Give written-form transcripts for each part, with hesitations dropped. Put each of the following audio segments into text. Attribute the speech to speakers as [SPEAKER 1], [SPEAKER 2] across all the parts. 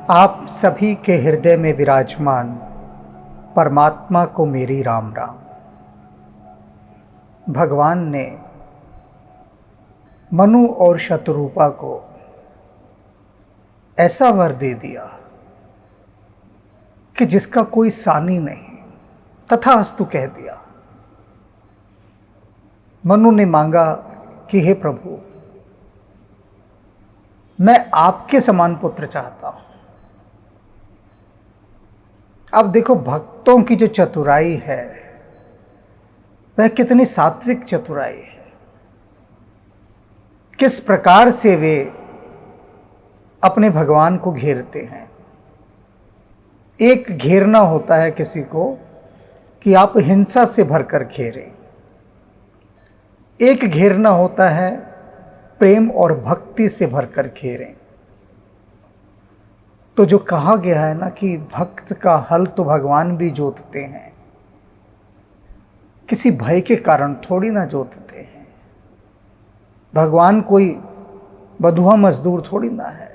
[SPEAKER 1] आप सभी के हृदय में विराजमान परमात्मा को मेरी राम राम। भगवान ने मनु और शतरूपा को ऐसा वर दे दिया कि जिसका कोई सानी नहीं, तथास्तु कह दिया। मनु ने मांगा कि हे प्रभु, मैं आपके समान पुत्र चाहता हूं। अब देखो, भक्तों की जो चतुराई है वह कितनी सात्विक चतुराई है। किस प्रकार से वे अपने भगवान को घेरते हैं। एक घेरना होता है किसी को कि आप हिंसा से भरकर घेरें, एक घेरना होता है प्रेम और भक्ति से भरकर घेरें। तो जो कहा गया है ना कि भक्त का हल तो भगवान भी जोतते हैं, किसी भय के कारण थोड़ी ना जोतते हैं। भगवान कोई बंधुआ मजदूर थोड़ी ना है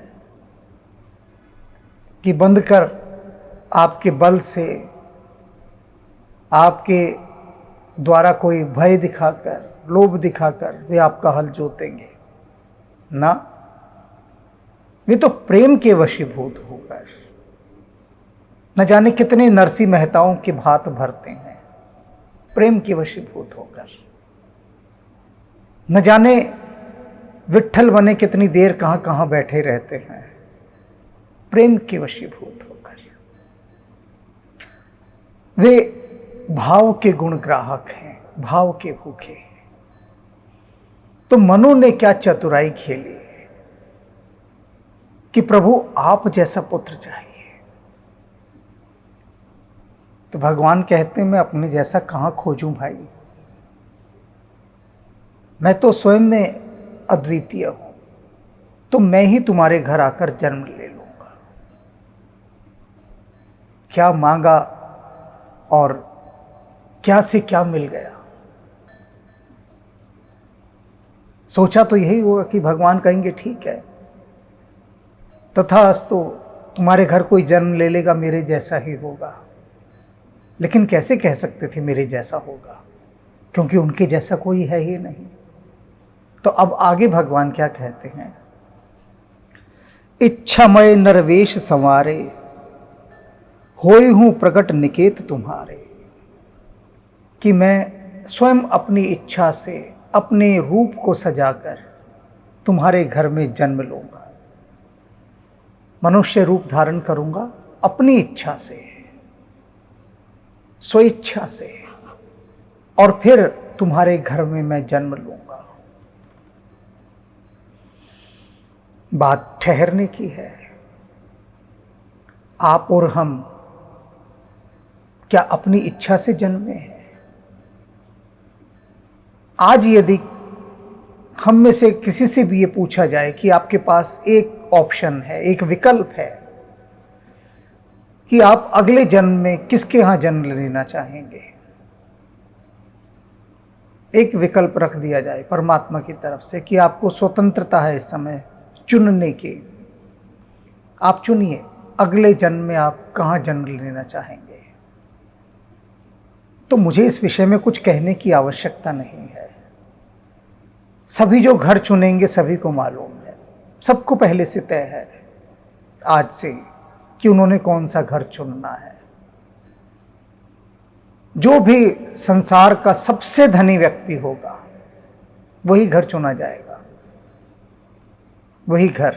[SPEAKER 1] कि बंद कर आपके बल से, आपके द्वारा कोई भय दिखाकर, लोभ दिखाकर वे आपका हल जोतेंगे ना। वे तो प्रेम के वशीभूत होकर न जाने कितने नरसिंह मेहताओं के भात भरते हैं, प्रेम के वशीभूत होकर। न जाने विट्ठल बने कितनी देर कहां कहां बैठे रहते हैं, प्रेम के वशीभूत होकर। वे भाव के गुण ग्राहक हैं, भाव के भूखे हैं। तो मनु ने क्या चतुराई खेली कि प्रभु आप जैसा पुत्र चाहिए। तो भगवान कहते हैं, मैं अपने जैसा कहां खोजूं भाई, मैं तो स्वयं में अद्वितीय हूं। तो मैं ही तुम्हारे घर आकर जन्म ले लूंगा। क्या मांगा और क्या से क्या मिल गया। सोचा तो यही होगा कि भगवान कहेंगे ठीक है, तथास्तु तुम्हारे घर कोई जन्म ले लेगा, मेरे जैसा ही होगा। लेकिन कैसे कह सकते थे मेरे जैसा होगा, क्योंकि उनके जैसा कोई है ही नहीं। तो अब आगे भगवान क्या कहते हैं, इच्छामय नरवेश संवारे, होई हूं प्रकट निकेत तुम्हारे। कि मैं स्वयं अपनी इच्छा से अपने रूप को सजाकर तुम्हारे घर में जन्म लूंगा, मनुष्य रूप धारण करूंगा अपनी इच्छा से, स्वेच्छा से, और फिर तुम्हारे घर में मैं जन्म लूंगा। बात ठहरने की है। आप और हम क्या अपनी इच्छा से जन्मे हैं? आज यदि हम में से किसी से भी ये पूछा जाए कि आपके पास एक ऑप्शन है, एक विकल्प है कि आप अगले जन्म में किसके यहां जन्म लेना चाहेंगे, एक विकल्प रख दिया जाए परमात्मा की तरफ से कि आपको स्वतंत्रता है इस समय चुनने की, आप चुनिए अगले जन्म में आप कहां जन्म लेना चाहेंगे। तो मुझे इस विषय में कुछ कहने की आवश्यकता नहीं है। सभी जो घर चुनेंगे सभी को मालूम है, सबको पहले से तय है आज से कि उन्होंने कौन सा घर चुनना है। जो भी संसार का सबसे धनी व्यक्ति होगा वही घर चुना जाएगा, वही घर।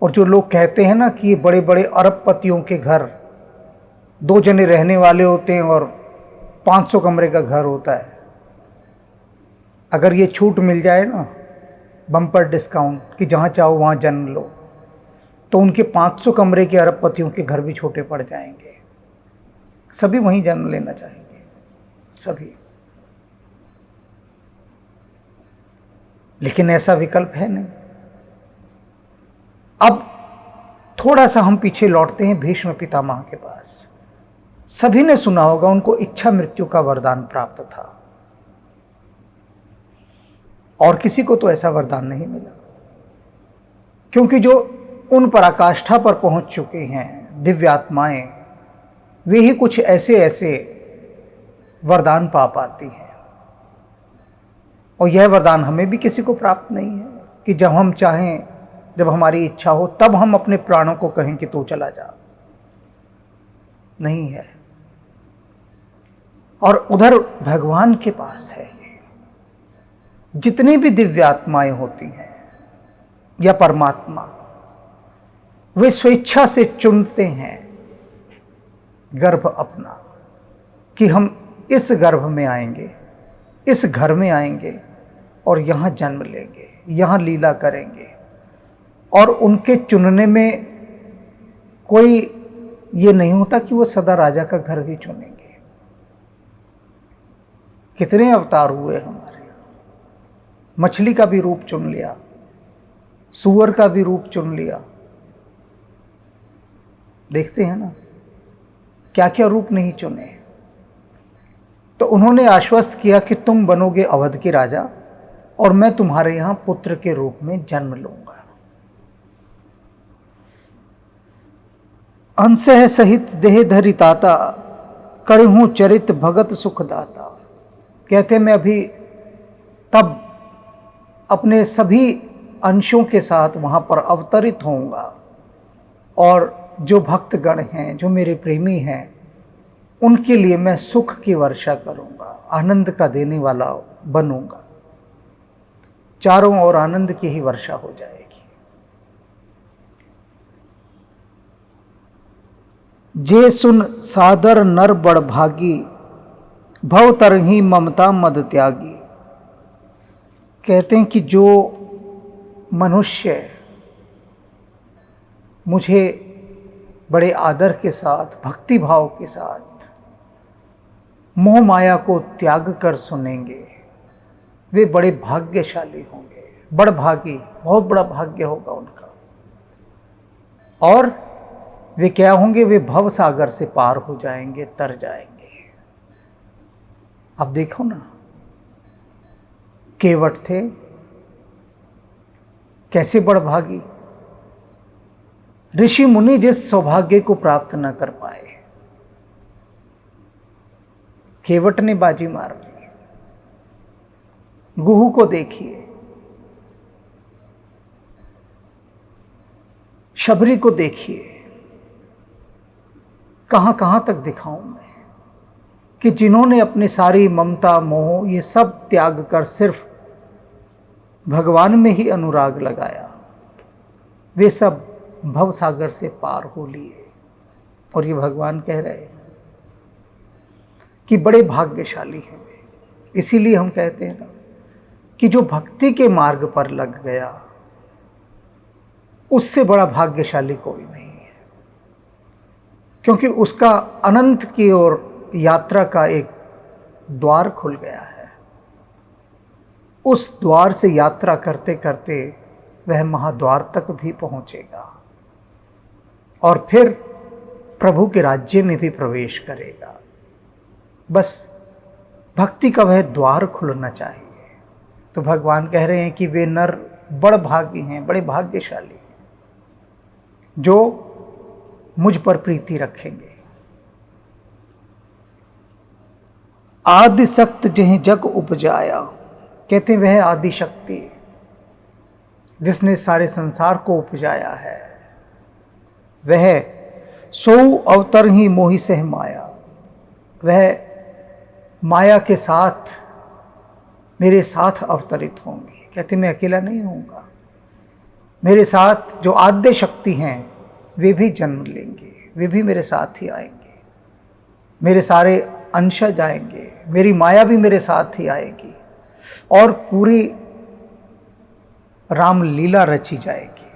[SPEAKER 1] और जो लोग कहते हैं ना कि ये बड़े बड़े अरबपतियों के घर 2 जने रहने वाले होते हैं और 500 कमरे का घर होता है, अगर ये छूट मिल जाए ना, बम्पर डिस्काउंट कि जहाँ चाहो वहाँ जन्म लो, तो उनके 500 कमरे के अरबपतियों के घर भी छोटे पड़ जाएंगे। सभी वहीं जन्म लेना चाहेंगे, सभी। लेकिन ऐसा विकल्प है नहीं। अब थोड़ा सा हम पीछे लौटते हैं भीष्म पितामह के पास। सभी ने सुना होगा उनको इच्छा मृत्यु का वरदान प्राप्त था, और किसी को तो ऐसा वरदान नहीं मिला, क्योंकि जो उन पराकाष्ठा पर पहुंच चुके हैं दिव्य आत्माएं, वे ही कुछ ऐसे ऐसे वरदान पा पाती हैं। और यह वरदान हमें भी किसी को प्राप्त नहीं है कि जब हम चाहें, जब हमारी इच्छा हो, तब हम अपने प्राणों को कहें कि तू चला जा। नहीं है। और उधर भगवान के पास है। जितनी भी दिव्य आत्माएं होती हैं या परमात्मा, वे स्वेच्छा से चुनते हैं गर्भ अपना कि हम इस गर्भ में आएंगे, इस घर में आएंगे और यहाँ जन्म लेंगे, यहाँ लीला करेंगे। और उनके चुनने में कोई ये नहीं होता कि वो सदा राजा का घर ही चुनेंगे। कितने अवतार हुए हमारे, मछली का भी रूप चुन लिया, सूअर का भी रूप चुन लिया। देखते हैं ना क्या क्या रूप नहीं चुने। तो उन्होंने आश्वस्त किया कि तुम बनोगे अवध के राजा और मैं तुम्हारे यहां पुत्र के रूप में जन्म लूंगा। अंश है सहित देह धरि ताता, करहूं चरित भगत सुखदाता। कहते मैं अभी तब अपने सभी अंशों के साथ वहां पर अवतरित होऊंगा और जो भक्तगण हैं, जो मेरे प्रेमी हैं, उनके लिए मैं सुख की वर्षा करूंगा, आनंद का देने वाला बनूंगा। चारों ओर आनंद की ही वर्षा हो जाएगी। जे सुन सादर नर बड़ भागी, भव तरही ममता मद त्यागी। कहते हैं कि जो मनुष्य मुझे बड़े आदर के साथ, भक्ति भाव के साथ मोह माया को त्याग कर सुनेंगे, वे बड़े भाग्यशाली होंगे। बड़ भागी, बहुत बड़ा भाग्य होगा उनका। और वे क्या होंगे? वे भव सागर से पार हो जाएंगे, तर जाएंगे। अब देखो ना, केवट थे, कैसे बड़ भागी। ऋषि मुनि जिस सौभाग्य को प्राप्त न कर पाए, केवट ने बाजी मार ली। गुहू को देखिए, शबरी को देखिए, कहां कहां तक दिखाऊं मैं कि जिन्होंने अपनी सारी ममता मोह ये सब त्याग कर सिर्फ भगवान में ही अनुराग लगाया, वे सब भव सागर से पार हो लिए। और ये भगवान कह रहे हैं कि बड़े भाग्यशाली हैं वे। इसीलिए हम कहते हैं ना कि जो भक्ति के मार्ग पर लग गया, उससे बड़ा भाग्यशाली कोई नहीं है, क्योंकि उसका अनंत की ओर यात्रा का एक द्वार खुल गया है। उस द्वार से यात्रा करते करते वह महाद्वार तक भी पहुंचेगा और फिर प्रभु के राज्य में भी प्रवेश करेगा। बस भक्ति का वह द्वार खुलना चाहिए। तो भगवान कह रहे हैं कि वे नर बड़ भागी हैं, बड़े भाग्यशाली हैं, जो मुझ पर प्रीति रखेंगे। आदि शक्त जह जग उपजाया। कहते वह आदि शक्ति जिसने सारे संसार को उपजाया है, वह सो अवतर ही मोहि सह माया। वह माया के साथ मेरे साथ अवतरित होंगे। कहते मैं अकेला नहीं होऊंगा, मेरे साथ जो आद्य शक्ति हैं वे भी जन्म लेंगे, वे भी मेरे साथ ही आएंगे। मेरे सारे अंशज आएंगे, मेरी माया भी मेरे साथ ही आएगी और पूरी रामलीला रची जाएगी।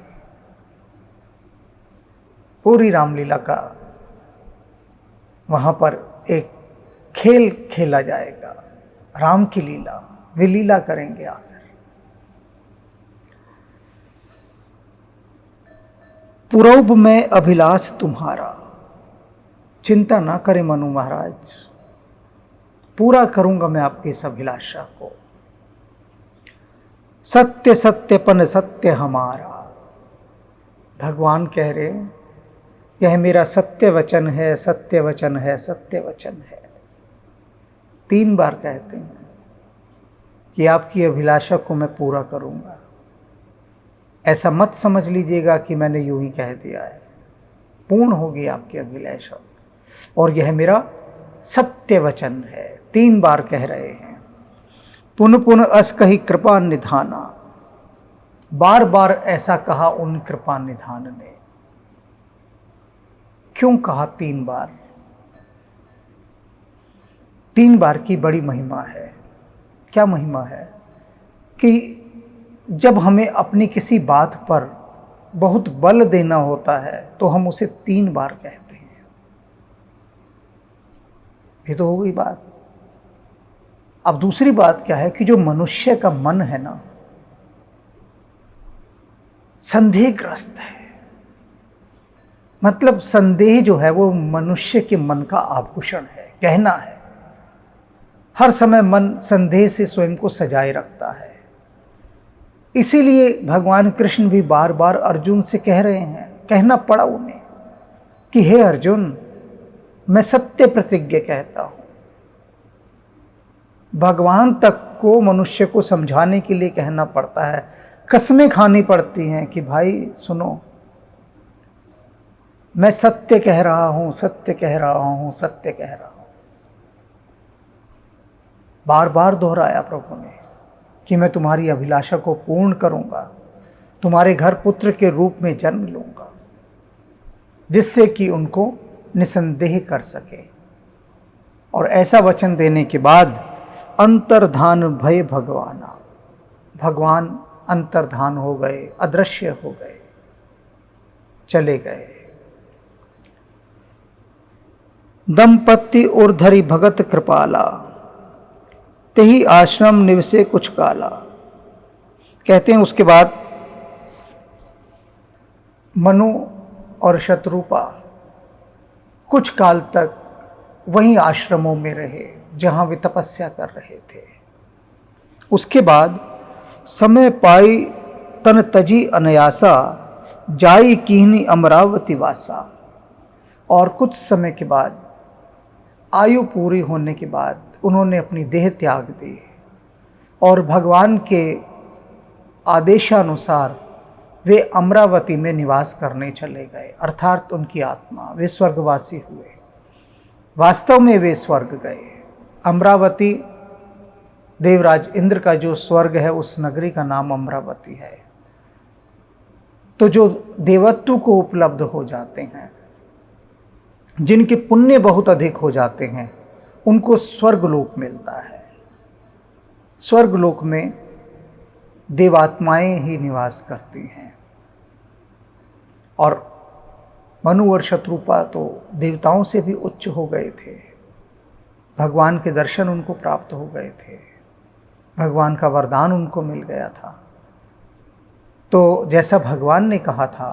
[SPEAKER 1] पूरी रामलीला का वहां पर एक खेल खेला जाएगा, राम की लीला। वे लीला करेंगे आकर। पूर्व में अभिलाष तुम्हारा, चिंता ना करे मनु महाराज, पूरा करूंगा मैं आपकी इस अभिलाषा को। सत्य सत्यपन सत्य हमारा, भगवान कह रहे हैं, यह मेरा सत्य वचन है, सत्य वचन है, सत्य वचन है। 3 बार कहते हैं कि आपकी अभिलाषा को मैं पूरा करूंगा। ऐसा मत समझ लीजिएगा कि मैंने यूं ही कह दिया है, पूर्ण होगी आपकी अभिलाषा, और यह मेरा सत्य वचन है। 3 बार कह रहे हैं। पुन पुन अस कही कृपा निधाना, बार बार ऐसा कहा उन कृपा निधान ने। क्यों कहा 3 बार? 3 बार की बड़ी महिमा है। क्या महिमा है? कि जब हमें अपनी किसी बात पर बहुत बल देना होता है तो हम उसे 3 बार कहते हैं। ये तो हो गई बात। अब दूसरी बात क्या है कि जो मनुष्य का मन है ना, संदेहग्रस्त है। मतलब संदेह जो है वो मनुष्य के मन का आभूषण है, गहना है। हर समय मन संदेह से स्वयं को सजाए रखता है। इसीलिए भगवान कृष्ण भी बार बार अर्जुन से कह रहे हैं, कहना पड़ा उन्हें कि हे अर्जुन, मैं सत्य प्रतिज्ञा कहता हूं। भगवान तक को मनुष्य को समझाने के लिए कहना पड़ता है, कसमें खानी पड़ती हैं कि भाई सुनो, मैं सत्य कह रहा हूं, सत्य कह रहा हूं, सत्य कह रहा हूं। बार बार दोहराया प्रभु ने कि मैं तुम्हारी अभिलाषा को पूर्ण करूंगा, तुम्हारे घर पुत्र के रूप में जन्म लूंगा, जिससे कि उनको निसंदेह कर सके। और ऐसा वचन देने के बाद अंतर्धान भय भगवाना, भगवान अंतर्धान हो गए, अदृश्य हो गए, चले गए। दंपत्ति उर्धरी भगत कृपाला, तेही आश्रम निवसे कुछ काला। कहते हैं उसके बाद मनु और शत्रुपा कुछ काल तक वहीं आश्रमों में रहे जहां वे तपस्या कर रहे थे। उसके बाद समय पाई तन तजी अनयासा, जाई कीहनी अमरावती वासा। और कुछ समय के बाद, आयु पूरी होने के बाद, उन्होंने अपनी देह त्याग दी और भगवान के आदेशानुसार वे अमरावती में निवास करने चले गए। अर्थात उनकी आत्मा, वे स्वर्गवासी हुए। वास्तव में वे स्वर्ग गए। अमरावती देवराज इंद्र का जो स्वर्ग है, उस नगरी का नाम अमरावती है। तो जो देवत्व को उपलब्ध हो जाते हैं, जिनके पुण्य बहुत अधिक हो जाते हैं, उनको स्वर्गलोक मिलता है। स्वर्गलोक में देवात्माएं ही निवास करती हैं। और मनु और शत्रुपा तो देवताओं से भी उच्च हो गए थे। भगवान के दर्शन उनको प्राप्त हो गए थे, भगवान का वरदान उनको मिल गया था। तो जैसा भगवान ने कहा था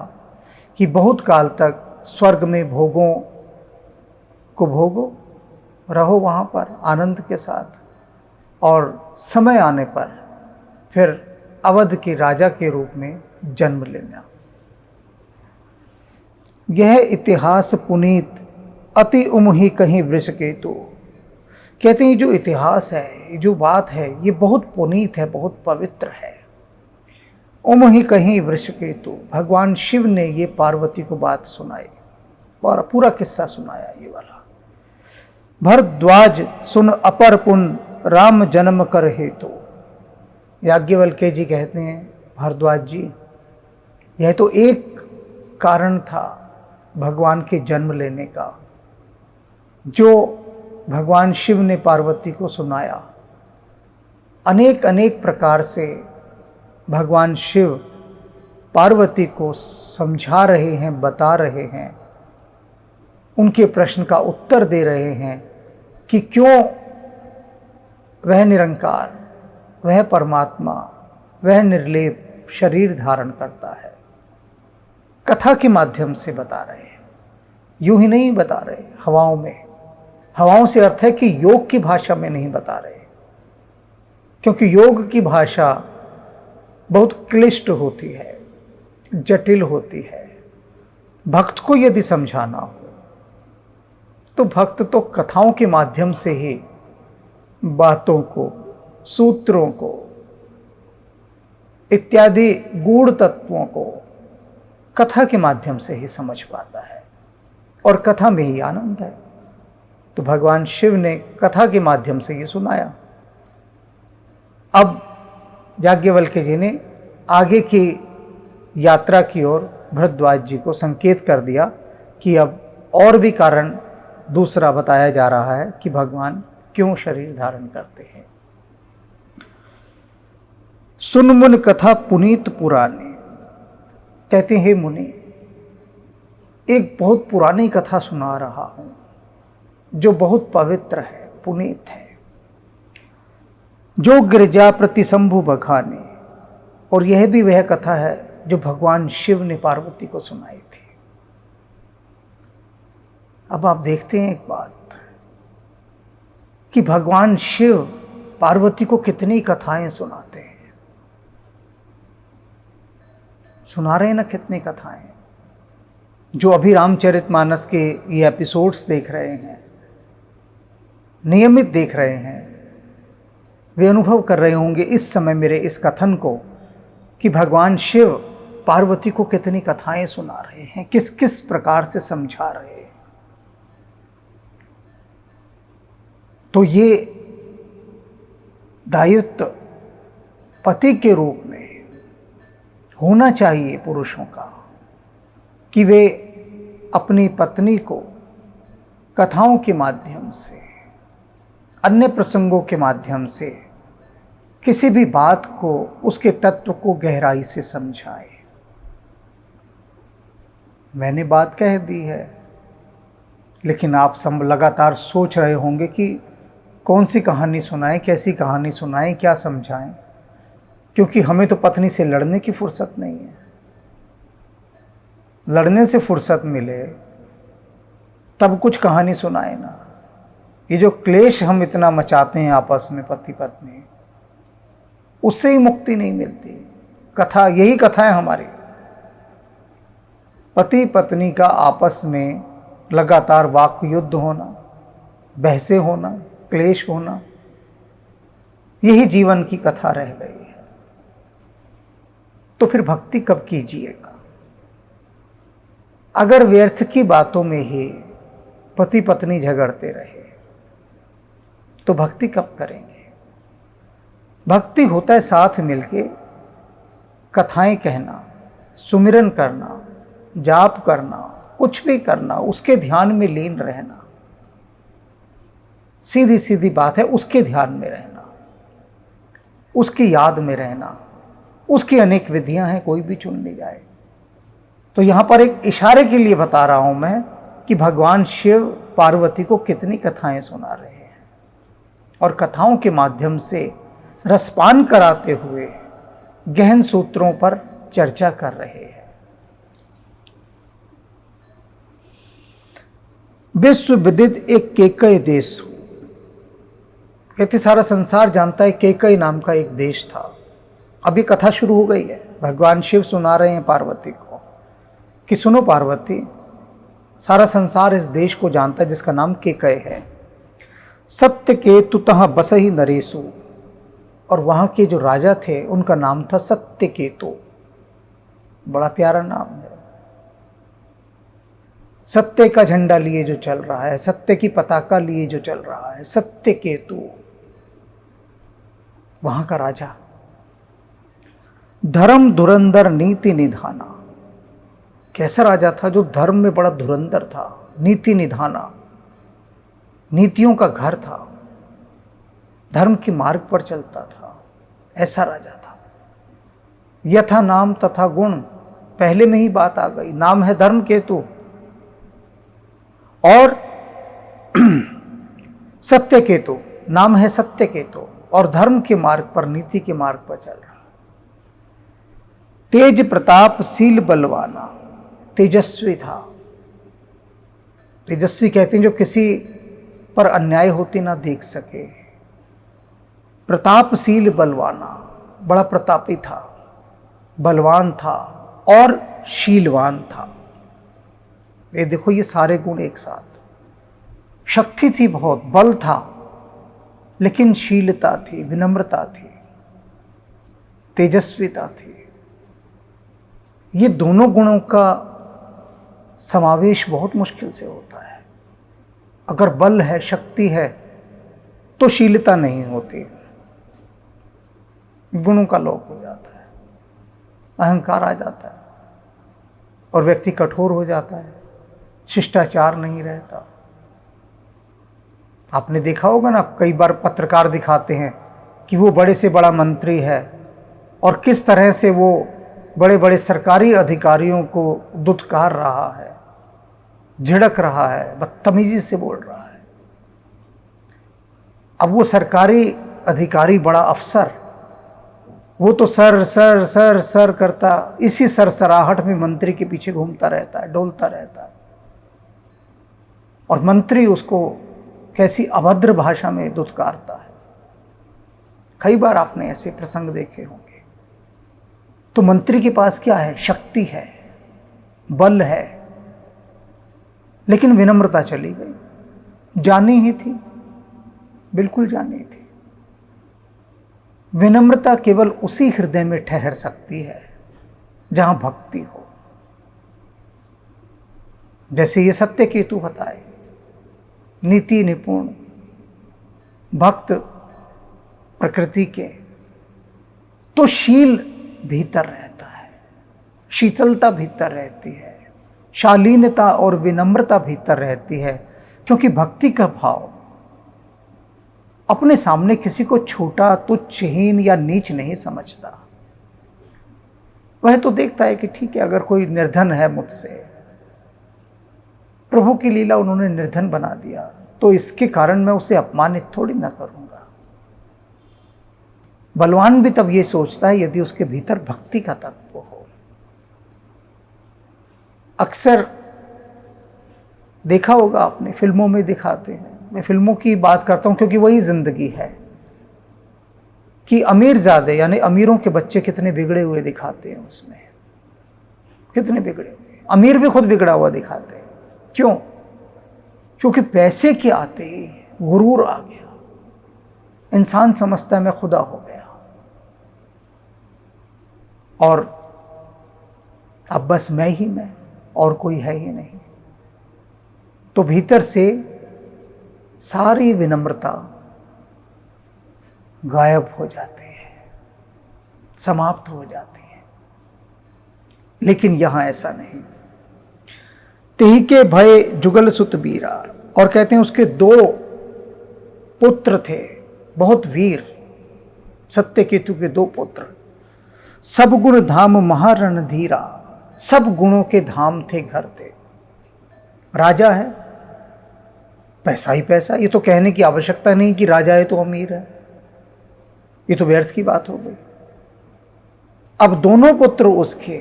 [SPEAKER 1] कि बहुत काल तक स्वर्ग में भोगों को भोगो, रहो वहाँ पर आनंद के साथ, और समय आने पर फिर अवध के राजा के रूप में जन्म लेना। यह इतिहास पुनीत अति उमही कहीं वृष केतु। कहते हैं जो इतिहास है, ये जो बात है, ये बहुत पुनीत है, बहुत पवित्र है। उमही कहीं वृष केतु, भगवान शिव ने ये पार्वती को बात सुनाई और पूरा किस्सा सुनाया ये वाला। भरद्वाज सुन अपर पुन राम जन्म कर हेतु। याज्ञवल्क्य जी कहते हैं, भरद्वाज जी, यह तो एक कारण था भगवान के जन्म लेने का, जो भगवान शिव ने पार्वती को सुनाया। अनेक अनेक प्रकार से भगवान शिव पार्वती को समझा रहे हैं, बता रहे हैं, उनके प्रश्न का उत्तर दे रहे हैं कि क्यों वह निरंकार, वह परमात्मा, वह निर्लेप शरीर धारण करता है। कथा के माध्यम से बता रहे हैं, यूं ही नहीं बता रहे हवाओं में। हवाओं से अर्थ है कि योग की भाषा में नहीं बता रहे, क्योंकि योग की भाषा बहुत क्लिष्ट होती है, जटिल होती है। भक्त को यदि समझाना हो तो भक्त तो कथाओं के माध्यम से ही बातों को, सूत्रों को, इत्यादि गूढ़ तत्वों को कथा के माध्यम से ही समझ पाता है, और कथा में ही आनंद है। तो भगवान शिव ने कथा के माध्यम से ये सुनाया। अब याज्ञवल्क्य जी ने आगे की यात्रा की ओर भरद्वाज जी को संकेत कर दिया कि अब और भी कारण दूसरा बताया जा रहा है कि भगवान क्यों शरीर धारण करते हैं। सुन मुन कथा पुनीत पुराने, कहते हैं मुनि, एक बहुत पुरानी कथा सुना रहा हूं जो बहुत पवित्र है, पुनीत है। जो गिरजा प्रति शंभु बखाने, और यह भी वह कथा है जो भगवान शिव ने पार्वती को सुनाई थी। अब आप देखते हैं एक बात कि भगवान शिव पार्वती को कितनी कथाएं सुनाते हैं। सुना रहे हैं ना कितनी कथाएं। जो अभी रामचरितमानस के ये एपिसोड्स देख रहे हैं, नियमित देख रहे हैं, वे अनुभव कर रहे होंगे इस समय मेरे इस कथन को कि भगवान शिव पार्वती को कितनी कथाएं सुना रहे हैं, किस किस प्रकार से समझा रहे हैं। तो ये दायित्व पति के रूप में होना चाहिए पुरुषों का कि वे अपनी पत्नी को कथाओं के माध्यम से, अन्य प्रसंगों के माध्यम से किसी भी बात को, उसके तत्व को गहराई से समझाए। मैंने बात कह दी है, लेकिन आप सब लगातार सोच रहे होंगे कि कौन सी कहानी सुनाएं, कैसी कहानी सुनाएं, क्या समझाएं, क्योंकि हमें तो पत्नी से लड़ने की फुर्सत नहीं है। लड़ने से फुर्सत मिले तब कुछ कहानी सुनाए ना। ये जो क्लेश हम इतना मचाते हैं आपस में पति पत्नी, उससे ही मुक्ति नहीं मिलती। कथा, यही कथा है हमारी। पति पत्नी का आपस में लगातार वाक युद्ध होना, बहसें होना, क्लेश होना, यही जीवन की कथा रह गई है। तो फिर भक्ति कब कीजिएगा? अगर व्यर्थ की बातों में ही पति पत्नी झगड़ते रहे तो भक्ति कब करेंगे? भक्ति होता है साथ मिलके कथाएं कहना, सुमिरन करना, जाप करना, कुछ भी करना, उसके ध्यान में लीन रहना। सीधी सीधी बात है, उसके ध्यान में रहना, उसकी याद में रहना। उसकी अनेक विधियां हैं, कोई भी चुन ली जाए। तो यहां पर एक इशारे के लिए बता रहा हूं मैं कि भगवान शिव पार्वती को कितनी कथाएं सुना रहे हैं, और कथाओं के माध्यम से रसपान कराते हुए गहन सूत्रों पर चर्चा कर रहे हैं। विश्व विदित एक केकय देश, कहते सारा संसार जानता है केकय नाम का एक देश था। अभी कथा शुरू हो गई है। भगवान शिव सुना रहे हैं पार्वती को कि सुनो पार्वती, सारा संसार इस देश को जानता है जिसका नाम केकय है। सत्य केतु तहाँ बसहि नरेशु, और वहां के जो राजा थे उनका नाम था सत्य केतु। बड़ा प्यारा नाम है। सत्य का झंडा लिए जो चल रहा है, सत्य की पताका लिए जो चल रहा है, सत्य केतु वहां का राजा। धर्म धुरंधर नीति निधाना, कैसा राजा था जो धर्म में बड़ा धुरंधर था, नीति निधाना, नीतियों का घर था, धर्म के मार्ग पर चलता था, ऐसा राजा था। यथा नाम तथा गुण, पहले में ही बात आ गई। नाम है धर्म केतु और सत्य केतु, नाम है सत्य केतु, और धर्म के मार्ग पर, नीति के मार्ग पर चल रहा। तेज प्रताप शील बलवाना, तेजस्वी था। तेजस्वी कहते हैं जो किसी पर अन्याय होती ना देख सके। प्रतापशील बलवाना, बड़ा प्रतापी था, बलवान था और शीलवान था। ये देखो, ये सारे गुण एक साथ। शक्ति थी बहुत, बल था, लेकिन शीलता थी, विनम्रता थी, तेजस्विता थी। ये दोनों गुणों का समावेश बहुत मुश्किल से होता है। अगर बल है, शक्ति है, तो शीलता नहीं होती, गुणों का लोप हो जाता है, अहंकार आ जाता है और व्यक्ति कठोर हो जाता है, शिष्टाचार नहीं रहता। आपने देखा होगा ना, कई बार पत्रकार दिखाते हैं कि वो बड़े से बड़ा मंत्री है और किस तरह से वो बड़े बड़े सरकारी अधिकारियों को दुत्कार रहा है, झिड़क रहा है, बदतमीजी से बोल रहा है। अब वो सरकारी अधिकारी, बड़ा अफसर, वो तो सर सर सर सर करता, इसी सरसराहट में मंत्री के पीछे घूमता रहता है, डोलता रहता है, और मंत्री उसको कैसी अभद्र भाषा में दुत्कारता है। कई बार आपने ऐसे प्रसंग देखे होंगे। तो मंत्री के पास क्या है? शक्ति है, बल है, लेकिन विनम्रता चली गई। जानी ही थी, बिल्कुल जानी थी। विनम्रता केवल उसी हृदय में ठहर सकती है जहां भक्ति हो। जैसे ये सत्यकेतु बताए, नीति निपुण भक्त प्रकृति के, तो शील भीतर रहता है, शीतलता भीतर रहती है, शालीनता और विनम्रता भीतर रहती है, क्योंकि भक्ति का भाव अपने सामने किसी को छोटा, तुच्छहीन या नीच नहीं समझता। वह तो देखता है कि ठीक है, अगर कोई निर्धन है मुझसे, प्रभु की लीला उन्होंने निर्धन बना दिया, तो इसके कारण मैं उसे अपमानित थोड़ी ना करूंगा। बलवान भी तब ये सोचता है यदि उसके भीतर भक्ति का तत्व हो। अक्सर देखा होगा आपने, फिल्मों में दिखाते हैं, मैं फिल्मों की बात करता हूं क्योंकि वही जिंदगी है, कि अमीरजादे यानी अमीरों के बच्चे कितने बिगड़े हुए दिखाते हैं उसमें, कितने बिगड़े हुए। अमीर भी खुद बिगड़ा हुआ दिखाते हैं। क्यों? क्योंकि पैसे के आते ही गुरूर आ गया, इंसान समझता है मैं खुदा हो गया, और अब बस मैं ही मैं, और कोई है ही नहीं। तो भीतर से सारी विनम्रता गायब हो जाती है, समाप्त हो जाती है। लेकिन यहां ऐसा नहीं। तेहि के भय जुगल सुत बीरा, और कहते हैं उसके 2 पुत्र थे, बहुत वीर, सत्यकेतु के 2 पुत्र। सब गुण धाम महारणधीरा, सब गुणों के धाम थे, घर थे। राजा है, पैसा ही पैसा, ये तो कहने की आवश्यकता नहीं कि राजा है तो अमीर है, ये तो व्यर्थ की बात हो गई। अब दोनों पुत्र उसके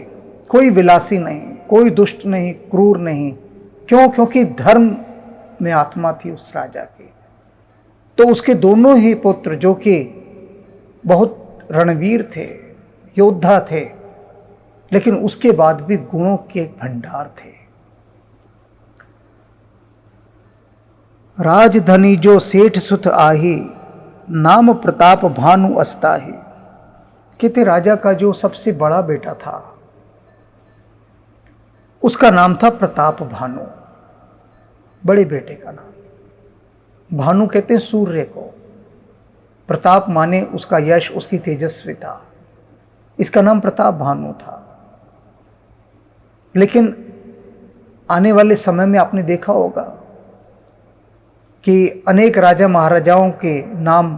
[SPEAKER 1] कोई विलासी नहीं, कोई दुष्ट नहीं, क्रूर नहीं। क्यों? क्योंकि धर्म में आत्मा थी उस राजा की। तो उसके दोनों ही पुत्र, जो कि बहुत रणवीर थे, योद्धा थे, लेकिन उसके बाद भी गुणों के एक भंडार थे। राजधनी जो सेठ सुत आही, नाम प्रताप भानु अस्ताही। कहते राजा का जो सबसे बड़ा बेटा था, उसका नाम था प्रताप भानु, बड़े बेटे का नाम। भानु कहते हैं सूर्य को, प्रताप माने उसका यश, उसकी तेजस्विता, इसका नाम प्रताप भानु था। लेकिन आने वाले समय में आपने देखा होगा कि अनेक राजा महाराजाओं के नाम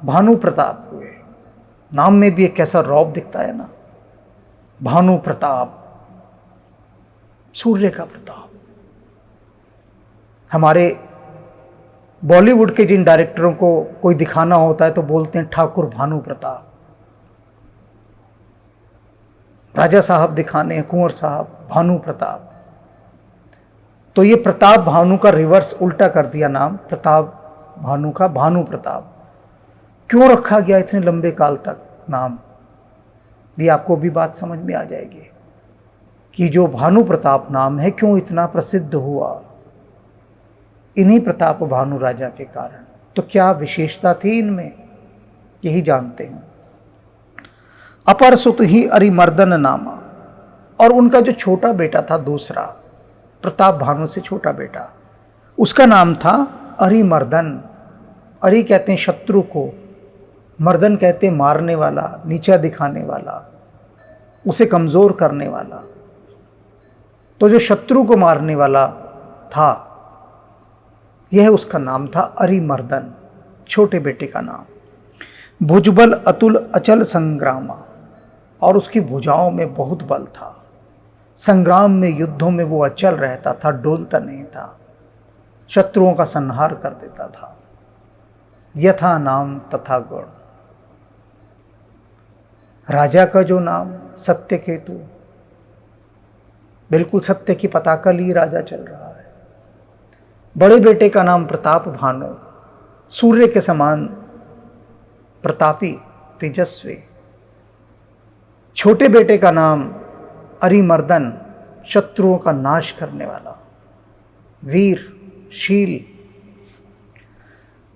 [SPEAKER 1] भानु प्रताप हुए। नाम में भी एक कैसा रौब दिखता है ना, भानु प्रताप, सूर्य का प्रताप। हमारे बॉलीवुड के जिन डायरेक्टरों को कोई दिखाना होता है तो बोलते हैं ठाकुर भानु प्रताप। राजा साहब दिखाने हैं, कुंवर साहब, भानु प्रताप। तो ये प्रताप भानु का रिवर्स, उल्टा कर दिया नाम, प्रताप भानु का भानु प्रताप। क्यों रखा गया इतने लंबे काल तक नाम, ये आपको भी बात समझ में आ जाएगी। कि जो भानु प्रताप नाम है क्यों इतना प्रसिद्ध हुआ, इन्हीं प्रताप भानु राजा के कारण। तो क्या विशेषता थी इनमें, यही जानते हैं। अपर सुत ही अरिमर्दन नामा, और उनका जो छोटा बेटा था दूसरा, प्रताप भानु से छोटा बेटा, उसका नाम था अरिमर्दन। अरि कहते हैं शत्रु को, मर्दन कहते हैं मारने वाला, नीचा दिखाने वाला, उसे कमज़ोर करने वाला। तो जो शत्रु को मारने वाला था, यह उसका नाम था अरिमर्दन, छोटे बेटे का नाम। भुजबल अतुल अचल संग्रामा, और उसकी भुजाओं में बहुत बल था। संग्राम में, युद्धों में वो अचल रहता था, डोलता नहीं था, शत्रुओं का संहार कर देता था। यथा नाम तथा गुण, राजा का जो नाम सत्यकेतु, बिल्कुल सत्य की पताका लिए राजा चल रहा है। बड़े बेटे का नाम प्रताप भानु, सूर्य के समान प्रतापी, तेजस्वी। छोटे बेटे का नाम अरिमर्दन, शत्रुओं का नाश करने वाला, वीर, शील।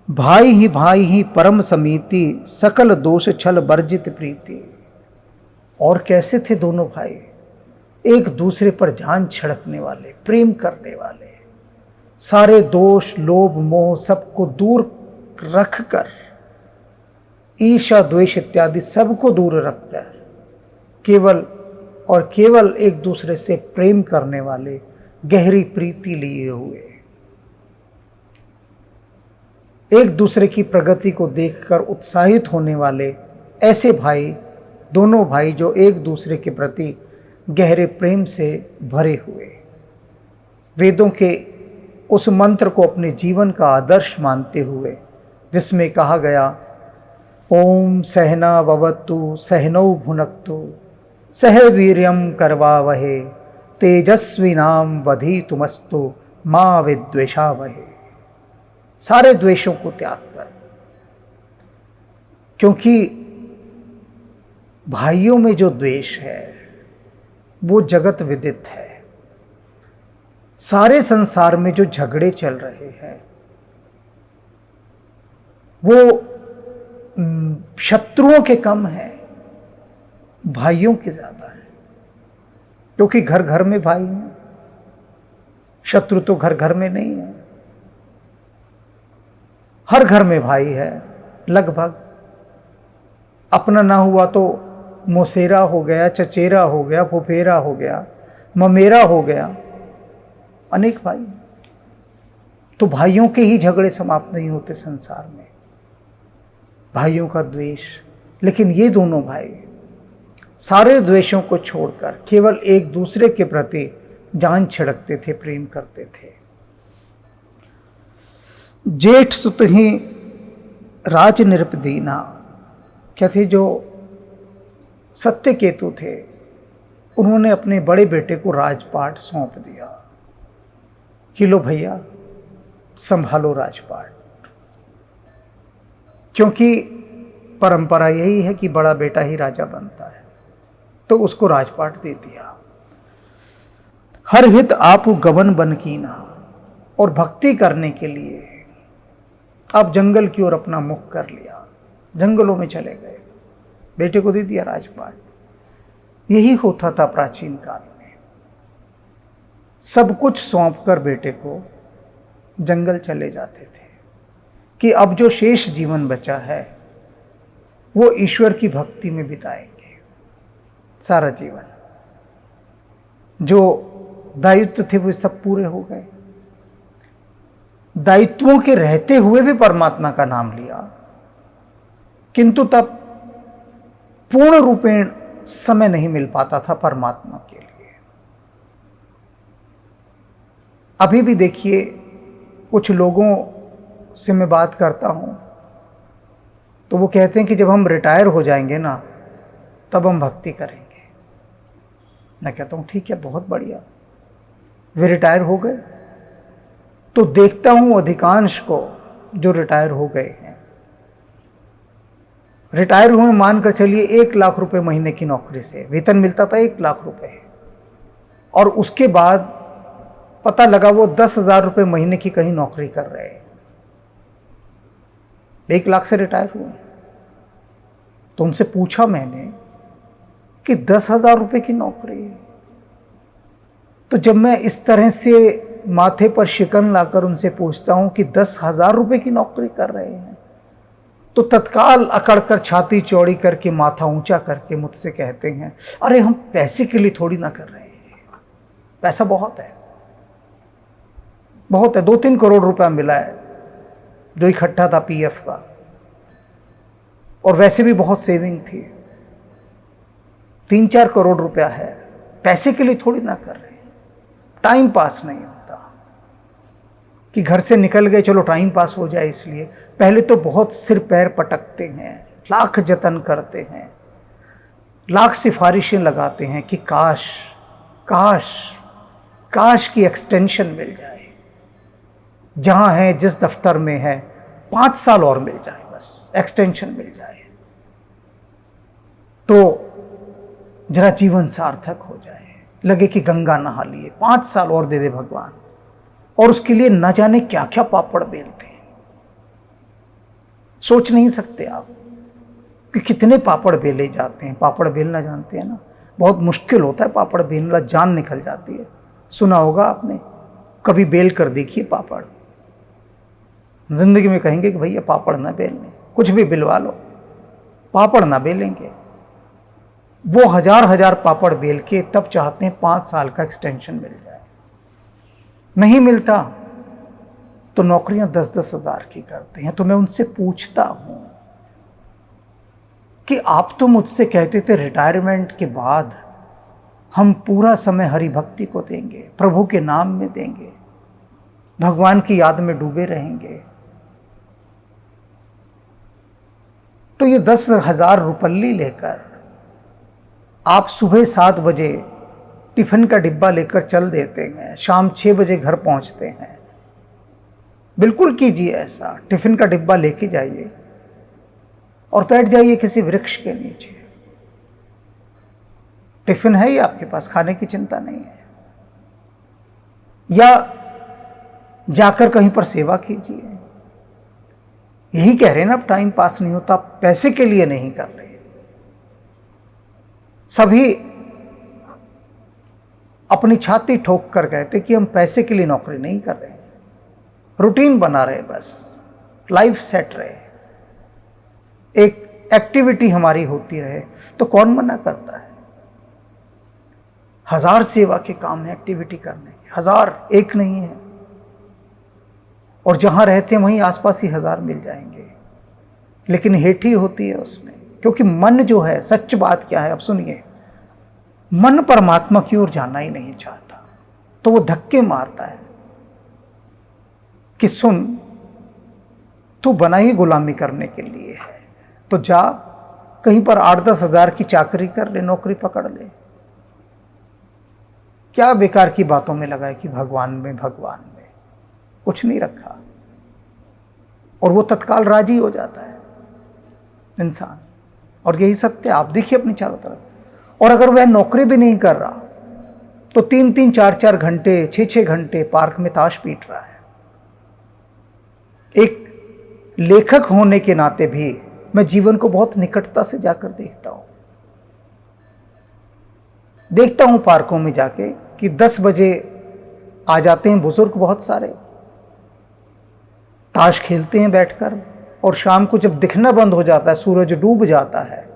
[SPEAKER 1] भाई ही परम समीति, सकल दोष छल वर्जित प्रीति। और कैसे थे दोनों भाई, एक दूसरे पर जान छिड़कने वाले, प्रेम करने वाले, सारे दोष लोभ मोह सबको दूर रखकर, ईर्ष्या द्वेष इत्यादि सबको दूर रखकर केवल और केवल एक दूसरे से प्रेम करने वाले, गहरी प्रीति लिए हुए, एक दूसरे की प्रगति को देखकर उत्साहित होने वाले, ऐसे भाई, दोनों भाई जो एक दूसरे के प्रति गहरे प्रेम से भरे हुए, वेदों के उस मंत्र को अपने जीवन का आदर्श मानते हुए, जिसमें कहा गया ओम सहना भवतु सहनौ भुनक्तु सह वीर्यम करवावहे तेजस्विनाम वधीतुमस्तु मां विद्वेषावहे। सारे द्वेषों को त्याग कर, क्योंकि भाइयों में जो द्वेष है वो जगत विदित है। सारे संसार में जो झगड़े चल रहे हैं वो शत्रुओं के कम है, भाइयों के ज्यादा है। क्योंकि घर घर में भाई हैं, शत्रु तो घर घर में नहीं है। हर घर में भाई है लगभग। अपना ना हुआ तो मौसेरा हो गया, चचेरा हो गया, फुफेरा हो गया, ममेरा हो गया, अनेक भाई। तो भाइयों के ही झगड़े समाप्त नहीं होते संसार में, भाइयों का द्वेष। लेकिन ये दोनों भाई सारे द्वेषों को छोड़कर केवल एक दूसरे के प्रति जान छिड़कते थे, प्रेम करते थे। जेठ सुत ही राज निरपदीना, क्या थे जो सत्यकेतु थे, उन्होंने अपने बड़े बेटे को राजपाट सौंप दिया कि लो भैया संभालो राजपाट। क्योंकि परंपरा यही है कि बड़ा बेटा ही राजा बनता है, तो उसको राजपाट दे दिया। हर हित आप गवन बन कीना, और भक्ति करने के लिए अब जंगल की ओर अपना मुख कर लिया, जंगलों में चले गए, बेटे को दे दिया राजपाट। यही होता था प्राचीन काल में, सब कुछ सौंप कर बेटे को जंगल चले जाते थे कि अब जो शेष जीवन बचा है वो ईश्वर की भक्ति में बिताएंगे सारा जीवन। जो दायित्व थे वो सब पूरे हो गए। दायित्वों के रहते हुए भी परमात्मा का नाम लिया, किंतु तब पूर्ण रूपेण समय नहीं मिल पाता था परमात्मा के लिए। अभी भी देखिए, कुछ लोगों से मैं बात करता हूं तो वो कहते हैं कि जब हम रिटायर हो जाएंगे ना तब हम भक्ति करेंगे। मैं कहता हूं ठीक है, बहुत बढ़िया। वे रिटायर हो गए तो देखता हूं अधिकांश को जो रिटायर हो गए हैं, रिटायर हुए मानकर चलिए 1 लाख रुपए महीने की नौकरी से वेतन मिलता था, 1 लाख रुपए। और उसके बाद पता लगा वो 10,000 रुपये महीने की कहीं नौकरी कर रहे हैं, 1 लाख से रिटायर हुए। तो उनसे पूछा मैंने कि 10,000 रुपये की नौकरी। तो जब मैं इस तरह से माथे पर शिकन लाकर उनसे पूछता हूं कि 10,000 रुपये की नौकरी कर रहे हैं, तो तत्काल अकड़कर छाती चौड़ी करके माथा ऊंचा करके मुझसे कहते हैं, अरे हम पैसे के लिए थोड़ी ना कर रहे हैं, पैसा बहुत है, बहुत है। 2-3 करोड़ रुपया मिला है जो इकट्ठा था पीएफ का, और वैसे भी बहुत सेविंग थी। 3-4 करोड़ रुपया है, पैसे के लिए थोड़ी ना कर रहे हैं। टाइम पास नहीं होता कि घर से निकल गए चलो टाइम पास हो जाए, इसलिए पहले तो बहुत सिर पैर पटकते हैं, लाख जतन करते हैं, लाख सिफारिशें लगाते हैं कि काश काश काश की एक्सटेंशन मिल जाए, जहां है जिस दफ्तर में है 5 साल और मिल जाए, बस एक्सटेंशन मिल जाए तो जरा जीवन सार्थक हो जाए, लगे कि गंगा नहा लिए, 5 साल और दे दे भगवान। और उसके लिए न जाने क्या क्या पापड़ बेलते हैं, सोच नहीं सकते आप कि कितने पापड़ बेले जाते हैं। पापड़ बेलना जानते हैं ना, बहुत मुश्किल होता है पापड़ बेलना, जान निकल जाती है। सुना होगा आपने, कभी बेल कर देखिए पापड़, जिंदगी में कहेंगे कि भैया पापड़ ना बेलने, कुछ भी बिलवा लो, पापड़ ना बेलेंगे। वो हजार पापड़ बेल के तब चाहते हैं 5 साल का एक्सटेंशन मिल जाए, नहीं मिलता तो नौकरियां 10-10 हज़ार की करते हैं। तो मैं उनसे पूछता हूं कि आप तो मुझसे कहते थे रिटायरमेंट के बाद हम पूरा समय हरि भक्ति को देंगे, प्रभु के नाम में देंगे, भगवान की याद में डूबे रहेंगे। तो ये 10,000 रुपल्ली लेकर आप सुबह 7 बजे टिफिन का डिब्बा लेकर चल देते हैं, शाम 6 बजे घर पहुंचते हैं। बिल्कुल कीजिए ऐसा, टिफिन का डिब्बा लेके जाइए और बैठ जाइए किसी वृक्ष के नीचे। टिफिन है ही आपके पास, खाने की चिंता नहीं है। या जाकर कहीं पर सेवा कीजिए। यही कह रहे हैं ना, अब टाइम पास नहीं होता, पैसे के लिए नहीं कर रहे। सभी अपनी छाती ठोक कर कहते कि हम पैसे के लिए नौकरी नहीं कर रहे, रूटीन बना रहे, बस लाइफ सेट रहे, एक एक्टिविटी हमारी होती रहे। तो कौन मना करता है? 1000 सेवा के काम है एक्टिविटी करने के, 1000 एक नहीं है। और जहां रहते हैं वहीं आसपास ही 1000 मिल जाएंगे, लेकिन हेठी होती है उसमें, क्योंकि मन जो है, सच बात क्या है अब सुनिए, मन परमात्मा की ओर जाना ही नहीं चाहता। तो वो धक्के मारता है कि सुन, तू बना ही गुलामी करने के लिए है, तो जा कहीं पर 8-10 हज़ार की चाकरी कर ले, नौकरी पकड़ ले। क्या बेकार की बातों में लगा है कि भगवान में कुछ नहीं रखा। और वो तत्काल राजी हो जाता है इंसान। और यही सत्य आप देखिए अपनी चारों तरफ। और अगर वह नौकरी भी नहीं कर रहा तो 3-3, 4-4 घंटे, 6-6 घंटे पार्क में ताश पीट रहा है। एक लेखक होने के नाते भी मैं जीवन को बहुत निकटता से जाकर देखता हूं पार्कों में जाके कि 10 बजे आ जाते हैं बुजुर्ग बहुत सारे, ताश खेलते हैं बैठकर, और शाम को जब दिखना बंद हो जाता है, सूरज डूब जाता है,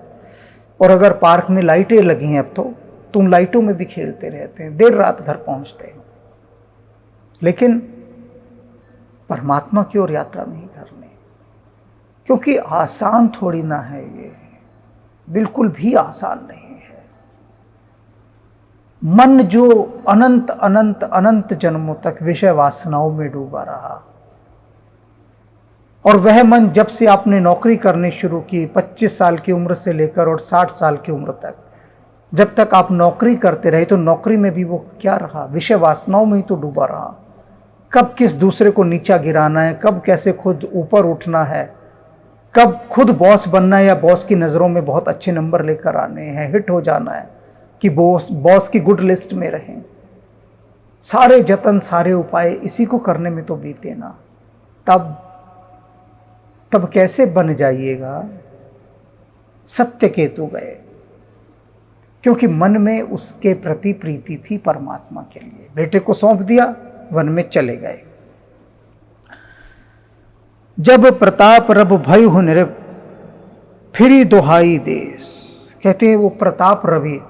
[SPEAKER 1] और अगर पार्क में लाइटें लगी हैं अब तो उन लाइटों में भी खेलते रहते हैं, देर रात घर पहुंचते हैं। लेकिन परमात्मा की ओर यात्रा नहीं करनी, क्योंकि आसान थोड़ी ना है ये, बिल्कुल भी आसान नहीं है। मन जो अनंत अनंत अनंत जन्मों तक विषय वासनाओं में डूबा रहा, और वह मन जब से आपने नौकरी करनी शुरू की 25 साल की उम्र से लेकर और 60 साल की उम्र तक, जब तक आप नौकरी करते रहे तो नौकरी में भी वो क्या रहा, विषय वासनाओं में ही तो डूबा रहा। कब किस दूसरे को नीचा गिराना है, कब कैसे खुद ऊपर उठना है, कब खुद बॉस बनना है या बॉस की नज़रों में बहुत अच्छे नंबर लेकर आने हैं, हिट हो जाना है कि बॉस की गुड लिस्ट में रहें। सारे जतन सारे उपाय इसी को करने में तो बीते ना, तब कैसे बन जाइएगा सत्य केतु गए, क्योंकि मन में उसके प्रति प्रीति थी परमात्मा के लिए। बेटे को सौंप दिया, वन में चले गए। जब प्रताप रब भय हो निरप, फिरी दोहाई देश। कहते हैं वो प्रताप रवि,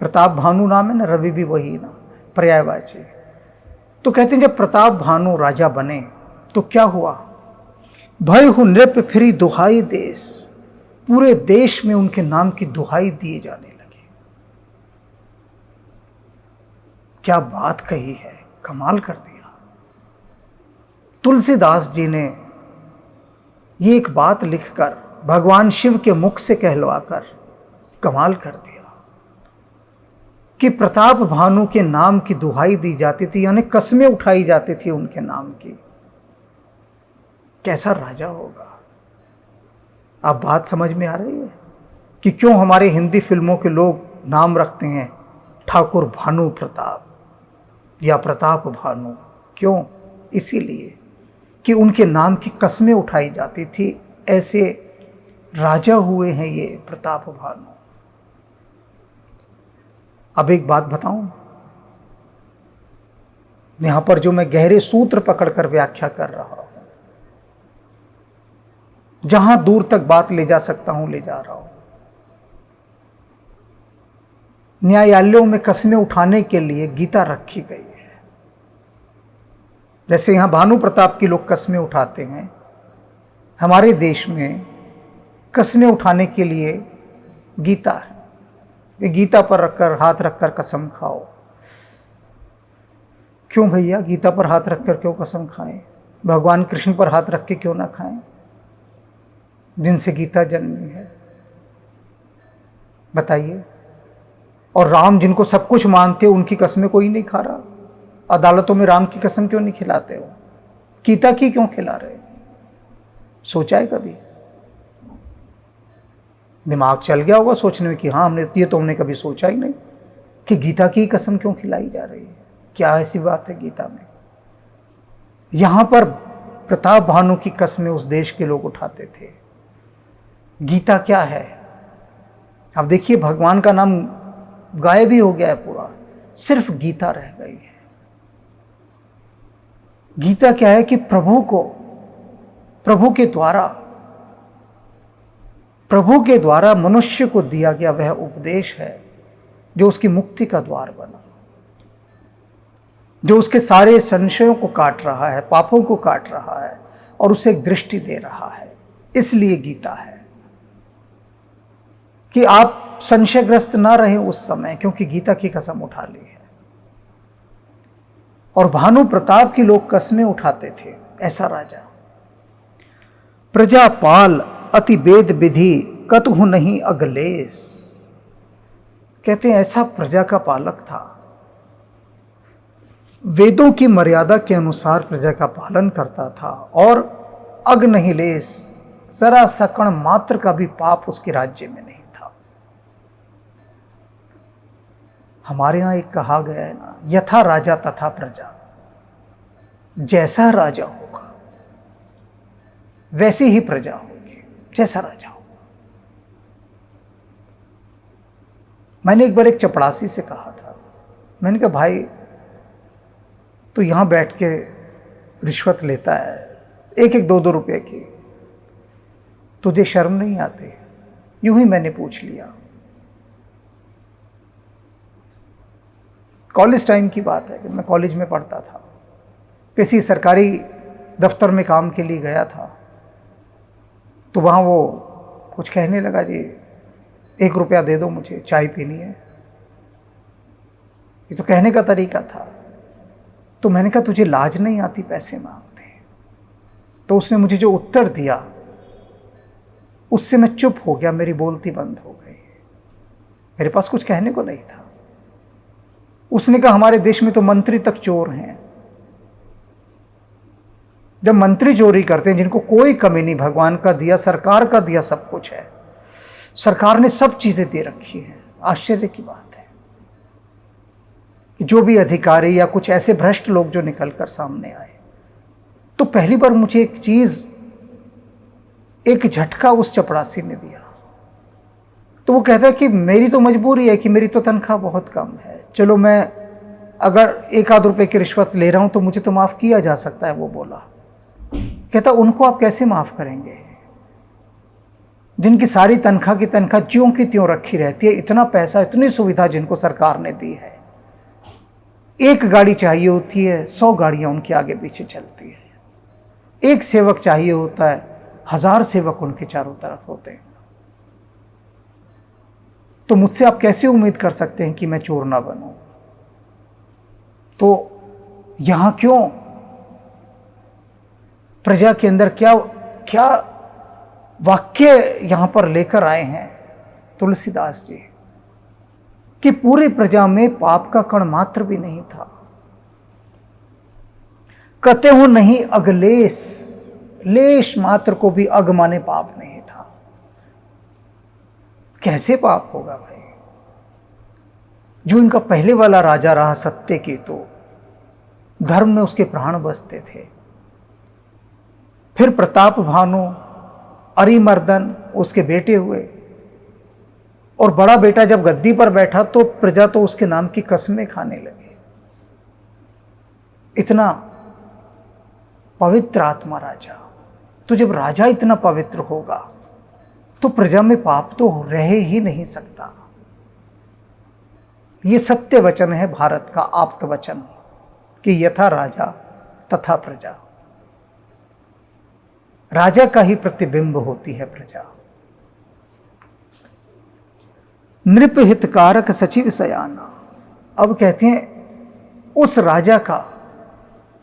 [SPEAKER 1] प्रताप भानु नाम है ना, रवि भी वही नाम है, पर्यायवाची। तो कहते हैं जब प्रताप भानु राजा बने तो क्या हुआ, भय हो नृप फिरी दुहाई देश, पूरे देश में उनके नाम की दुहाई दिए जाने लगे। क्या बात कही है, कमाल कर दिया। तुलसीदास जी ने ये एक बात लिखकर भगवान शिव के मुख से कहलवाकर कमाल कर दिया कि प्रताप भानु के नाम की दुहाई दी जाती थी, यानी कस्में उठाई जाती थी उनके नाम की। कैसा राजा होगा। अब बात समझ में आ रही है कि क्यों हमारे हिंदी फिल्मों के लोग नाम रखते हैं ठाकुर भानु प्रताप या प्रताप भानु। क्यों? इसीलिए कि उनके नाम की कस्में उठाई जाती थी। ऐसे राजा हुए हैं ये प्रताप भानु। अब एक बात बताऊं, यहां पर जो मैं गहरे सूत्र पकड़कर व्याख्या कर रहा हूं, जहां दूर तक बात ले जा सकता हूं ले जा रहा हूं। न्यायालयों में कस्में उठाने के लिए गीता रखी गई है। जैसे यहां भानु प्रताप की लोग कस्में उठाते हैं, हमारे देश में कस्में उठाने के लिए गीता है। ये गीता पर रखकर हाथ रखकर कसम खाओ। क्यों भैया, गीता पर हाथ रखकर क्यों कसम खाएं? भगवान कृष्ण पर हाथ रख के क्यों ना खाएं, जिनसे गीता जन्मी है? बताइए। और राम जिनको सब कुछ मानते हो, उनकी कसमें कोई नहीं खा रहा। अदालतों में राम की कसम क्यों नहीं खिलाते हो? गीता की क्यों खिला रहे? सोचा है कभी? दिमाग चल गया होगा सोचने में कि हाँ, हमने ये तो हमने कभी सोचा ही नहीं कि गीता की कसम क्यों खिलाई जा रही है। क्या ऐसी बात है गीता में? यहां पर प्रताप भानु की कसमें उस देश के लोग उठाते थे। गीता क्या है? अब देखिए, भगवान का नाम गायब ही हो गया है पूरा, सिर्फ गीता रह गई है। गीता क्या है कि प्रभु के द्वारा मनुष्य को दिया गया वह उपदेश है जो उसकी मुक्ति का द्वार बना, जो उसके सारे संशयों को काट रहा है, पापों को काट रहा है और उसे एक दृष्टि दे रहा है। इसलिए गीता है कि आप संशयग्रस्त ना रहे उस समय, क्योंकि गीता की कसम उठा ली है। और भानु प्रताप की लोग कस्में उठाते थे। ऐसा राजा, प्रजापाल अति वेद विधि कतहु नहीं अगलेस। कहते हैं ऐसा प्रजा का पालक था, वेदों की मर्यादा के अनुसार प्रजा का पालन करता था और अग नहीं लेस, जरा सा कण मात्र का भी पाप उसके राज्य में नहीं था। हमारे यहां एक कहा गया है ना, यथा राजा तथा प्रजा। जैसा राजा होगा वैसी ही प्रजा होगी, जैसा राजा होगा। मैंने एक बार एक चपड़ासी से कहा था, मैंने कहा भाई तो यहां बैठ के रिश्वत लेता है, एक एक 2-2 रुपए की, तुझे शर्म नहीं आती? यूं ही मैंने पूछ लिया। कॉलेज टाइम की बात है कि मैं कॉलेज में पढ़ता था, किसी सरकारी दफ्तर में काम के लिए गया था। तो वहाँ वो कुछ कहने लगा, जी 1 रुपया दे दो, मुझे चाय पीनी है। ये तो कहने का तरीका था। तो मैंने कहा तुझे लाज नहीं आती पैसे मांगते? तो उसने मुझे जो उत्तर दिया उससे मैं चुप हो गया, मेरी बोलती बंद हो गई, मेरे पास कुछ कहने को नहीं था। उसने कहा हमारे देश में तो मंत्री तक चोर हैं। जब मंत्री चोरी करते हैं, जिनको कोई कमी नहीं, भगवान का दिया, सरकार का दिया सब कुछ है, सरकार ने सब चीजें दे रखी है, आश्चर्य की बात है। कि जो भी अधिकारी या कुछ ऐसे भ्रष्ट लोग जो निकल कर सामने आए, तो पहली बार मुझे एक चीज़, एक झटका उस चपरासी ने दिया। तो वो कहता है कि मेरी तो मजबूरी है कि मेरी तो तनख्वाह बहुत कम है, चलो मैं अगर 1 आध रुपये की रिश्वत ले रहा हूँ तो मुझे तो माफ़ किया जा सकता है। वो बोला, कहता उनको आप कैसे माफ़ करेंगे जिनकी सारी तनख्वाह की तनख्वाह ज्यों की त्यों रखी रहती है, इतना पैसा, इतनी सुविधा जिनको सरकार ने दी है, एक गाड़ी चाहिए होती है 100 गाड़ियाँ उनके आगे पीछे चलती है, एक सेवक चाहिए होता है 1000 सेवक उनके चारों तरफ होते हैं। तो मुझसे आप कैसे उम्मीद कर सकते हैं कि मैं चोर ना बनूं? तो यहां क्यों प्रजा के अंदर क्या क्या वाक्य यहां पर लेकर आए हैं तुलसीदास जी कि पूरी प्रजा में पाप का कण मात्र भी नहीं था। कहते हो नहीं अगलेश, लेश मात्र को भी अग माने पाप नहीं था। कैसे पाप होगा भाई? जो इनका पहले वाला राजा रहा सत्यकेतु, धर्म में उसके प्राण बसते थे। फिर प्रताप भानु, अरिमर्दन उसके बेटे हुए, और बड़ा बेटा जब गद्दी पर बैठा तो प्रजा तो उसके नाम की कसमें खाने लगे। इतना पवित्र आत्मा राजा। तो जब राजा इतना पवित्र होगा तो प्रजा में पाप तो रह ही नहीं सकता। ये सत्य वचन है भारत का आप्त वचन कि यथा राजा तथा प्रजा। राजा का ही प्रतिबिंब होती है प्रजा। नृप हितकारक सचिव सयाना। अब कहते हैं उस राजा का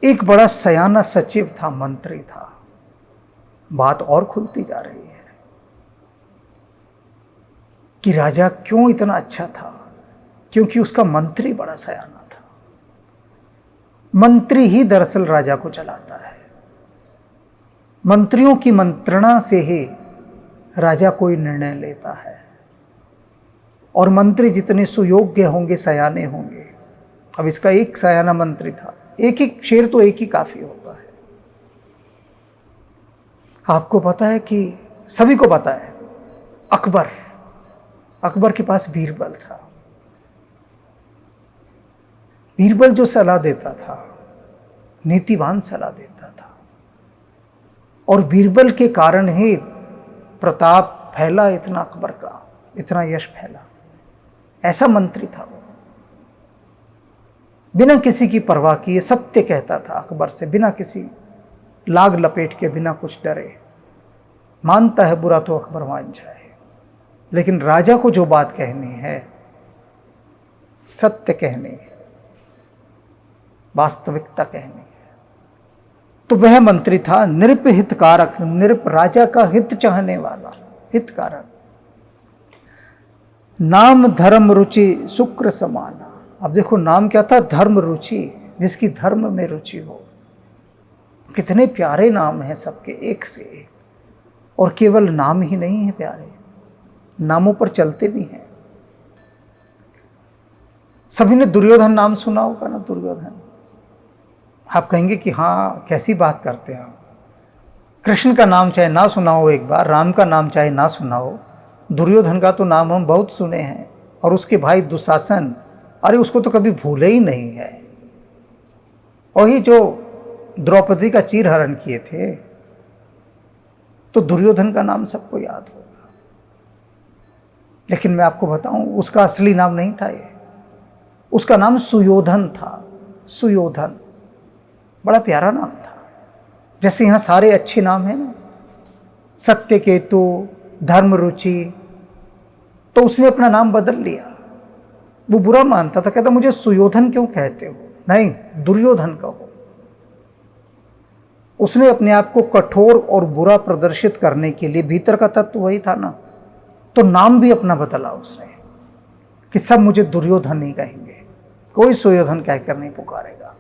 [SPEAKER 1] एक बड़ा सयाना सचिव था, मंत्री था। बात और खुलती जा रही है कि राजा क्यों इतना अच्छा था, क्योंकि उसका मंत्री बड़ा सयाना था। मंत्री ही दरअसल राजा को चलाता है। मंत्रियों की मंत्रणा से ही राजा कोई निर्णय लेता है, और मंत्री जितने सुयोग्य होंगे, सयाने होंगे। अब इसका एक सयाना मंत्री था, एक ही शेर तो एक ही काफी होता है। आपको पता है कि सभी को पता है, अकबर के पास बीरबल था। बीरबल जो सलाह देता था, नीतिवान सलाह देता था, और बीरबल के कारण ही प्रताप फैला इतना, अकबर का इतना यश फैला। ऐसा मंत्री था वो, बिना किसी की परवाह किए सत्य कहता था अकबर से, बिना किसी लाग लपेट के, बिना कुछ डरे। मानता है बुरा तो अकबर मान जाए, लेकिन राजा को जो बात कहनी है, सत्य कहनी है, वास्तविकता कहनी है। तो वह मंत्री था नृप हितकारक। नृप राजा का हित चाहने वाला, हितकारक। नाम धर्म रुचि शुक्र समाना। अब देखो नाम क्या था, धर्म रुचि, जिसकी धर्म में रुचि हो। कितने प्यारे नाम हैं सबके, एक से एक। और केवल नाम ही नहीं है प्यारे, नामों पर चलते भी हैं। सभी ने दुर्योधन नाम सुना होगा ना, दुर्योधन। आप कहेंगे कि हाँ कैसी बात करते हैं। कृष्ण का नाम चाहे ना सुना हो एक बार, राम का नाम चाहे ना सुना हो, दुर्योधन का तो नाम हम बहुत सुने हैं। और उसके भाई दुशासन, अरे उसको तो कभी भूले ही नहीं है। वही जो द्रौपदी का चीरहरण किए थे, तो दुर्योधन का नाम सबको याद होगा। लेकिन मैं आपको बताऊं, उसका असली नाम नहीं था ये, उसका नाम सुयोधन था। सुयोधन बड़ा प्यारा नाम था। जैसे यहाँ सारे अच्छे नाम हैं ना, सत्यकेतु, धर्मरुचि, तो उसने अपना नाम बदल लिया। वो बुरा मानता था, कहता मुझे सुयोधन क्यों कहते हो, नहीं दुर्योधन कहो। उसने अपने आप को कठोर और बुरा प्रदर्शित करने के लिए, भीतर का तत्व वही था ना, तो नाम भी अपना बदला उसने कि सब मुझे दुर्योधन नहीं कहेंगे, कोई सुयोधन कहकर नहीं पुकारेगा।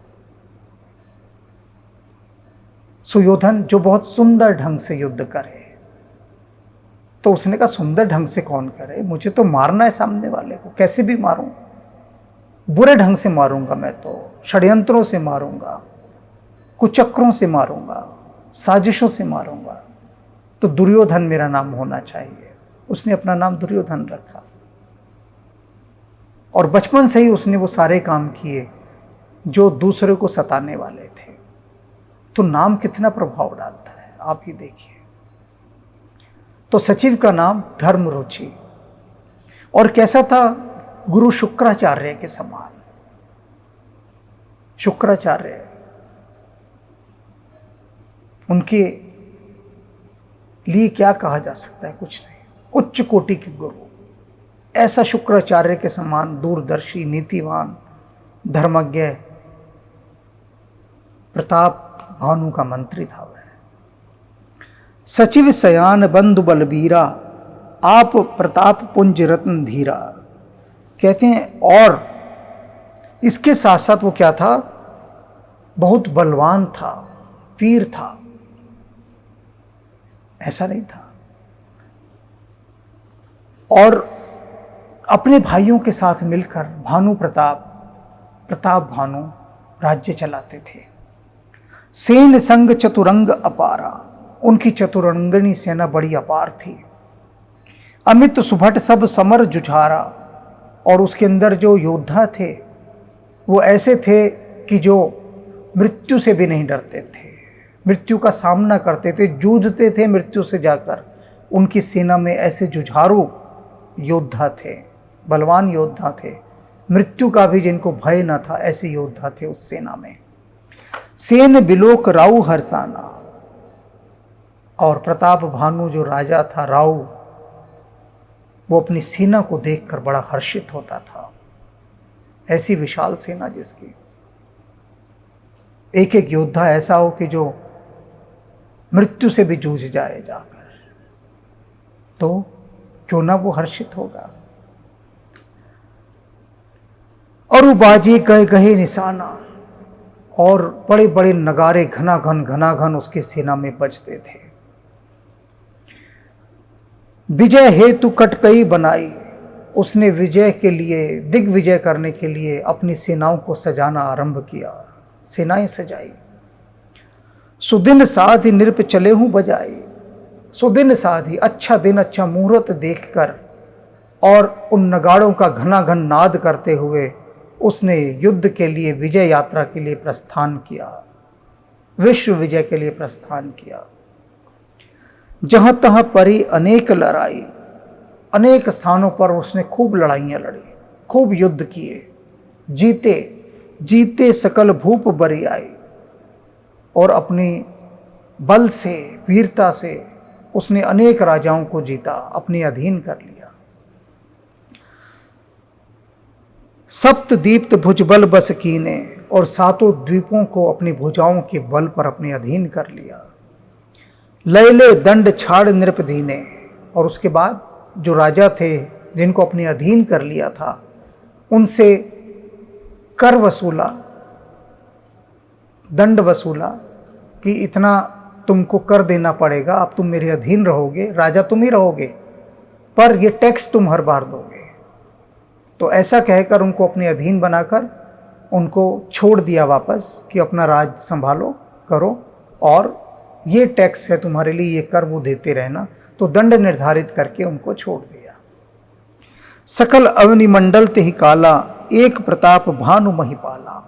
[SPEAKER 1] सुयोधन जो बहुत सुंदर ढंग से युद्ध करे। तो उसने कहा सुंदर ढंग से कौन करे, मुझे तो मारना है सामने वाले को, कैसे भी मारूं। बुरे ढंग से मारूंगा, मैं तो षड्यंत्रों से मारूंगा, कुचक्रों से मारूंगा, साजिशों से मारूंगा, तो दुर्योधन मेरा नाम होना चाहिए। उसने अपना नाम दुर्योधन रखा और बचपन से ही उसने वो सारे काम किए जो दूसरे को सताने वाले थे। तो नाम कितना प्रभाव डालता है, आप ही देखिए। तो सचिव का नाम धर्मरुचि, और कैसा था? गुरु शुक्राचार्य के समान। शुक्राचार्य, उनके लिए क्या कहा जा सकता है? कुछ नहीं, उच्च कोटि के गुरु। ऐसा शुक्राचार्य के समान दूरदर्शी, नीतिवान, धर्मज्ञ प्रताप भानु का मंत्री था वह। सचिव सयान बंधु बलबीरा, आप प्रताप पुंज रत्न धीरा। कहते हैं, और इसके साथ साथ वो क्या था? बहुत बलवान था, वीर था। ऐसा नहीं था। और अपने भाइयों के साथ मिलकर भानु प्रताप भानु राज्य चलाते थे। सेन संग चतुरंग अपारा, उनकी चतुरंगनी सेना बड़ी अपार थी। अमित सुभट सब समर जुझारा, और उसके अंदर जो योद्धा थे वो ऐसे थे कि जो मृत्यु से भी नहीं डरते थे, मृत्यु का सामना करते थे, जूझते थे मृत्यु से जाकर। उनकी सेना में ऐसे जुझारू योद्धा थे, बलवान योद्धा थे, मृत्यु का भी जिनको भय न था, ऐसे योद्धा थे उस सेना में। सेन बिलोक राउ हरसाना, और प्रताप भानु जो राजा था, राउ, वो अपनी सेना को देखकर बड़ा हर्षित होता था। ऐसी विशाल सेना जिसकी एक एक योद्धा ऐसा हो कि जो मृत्यु से भी जूझ जाए जाकर, तो क्यों ना वो हर्षित होगा। और वो बाजे कहे गहे निशाना, और बड़े बड़े नगारे घनाघन उसकी सेना में बजते थे। विजय हेतु कटकई बनाई, उसने विजय के लिए, दिग्विजय करने के लिए अपनी सेनाओं को सजाना आरंभ किया, सेनाएं सजाई। सुदिन साधि नृप चले हूं बजाई, सुदिन साधि, अच्छा दिन, अच्छा मुहूर्त देखकर, और उन नगाड़ों का घनाघन नाद करते हुए उसने युद्ध के लिए, विजय यात्रा के लिए प्रस्थान किया, विश्व विजय के लिए प्रस्थान किया। जहां तहां परी अनेक लड़ाई, अनेक स्थानों पर उसने खूब लड़ाइयां लड़ी, खूब युद्ध किए, जीते जीते सकल भूप बरियाई, और अपनी बल से, वीरता से उसने अनेक राजाओं को जीता, अपने अधीन कर लिया। सप्त दीप्त भुजबल बस कीने, और सातों द्वीपों को अपनी भुजाओं के बल पर अपने अधीन कर लिया। लैले दंड छाड़ नृप दीने, और उसके बाद जो राजा थे जिनको अपने अधीन कर लिया था, उनसे कर वसूला, दंड वसूला कि इतना तुमको कर देना पड़ेगा, अब तुम मेरे अधीन रहोगे, राजा तुम ही रहोगे, पर ये टैक्स तुम हर बार दोगे। तो ऐसा कहकर उनको अपने अधीन बनाकर उनको छोड़ दिया वापस कि अपना राज संभालो, करो, और ये टैक्स है तुम्हारे लिए, ये कर वो देते रहना। तो दंड निर्धारित करके उनको छोड़ दिया। सकल अवनि मंडल ते ही काला, एक प्रताप भानु महिपाला।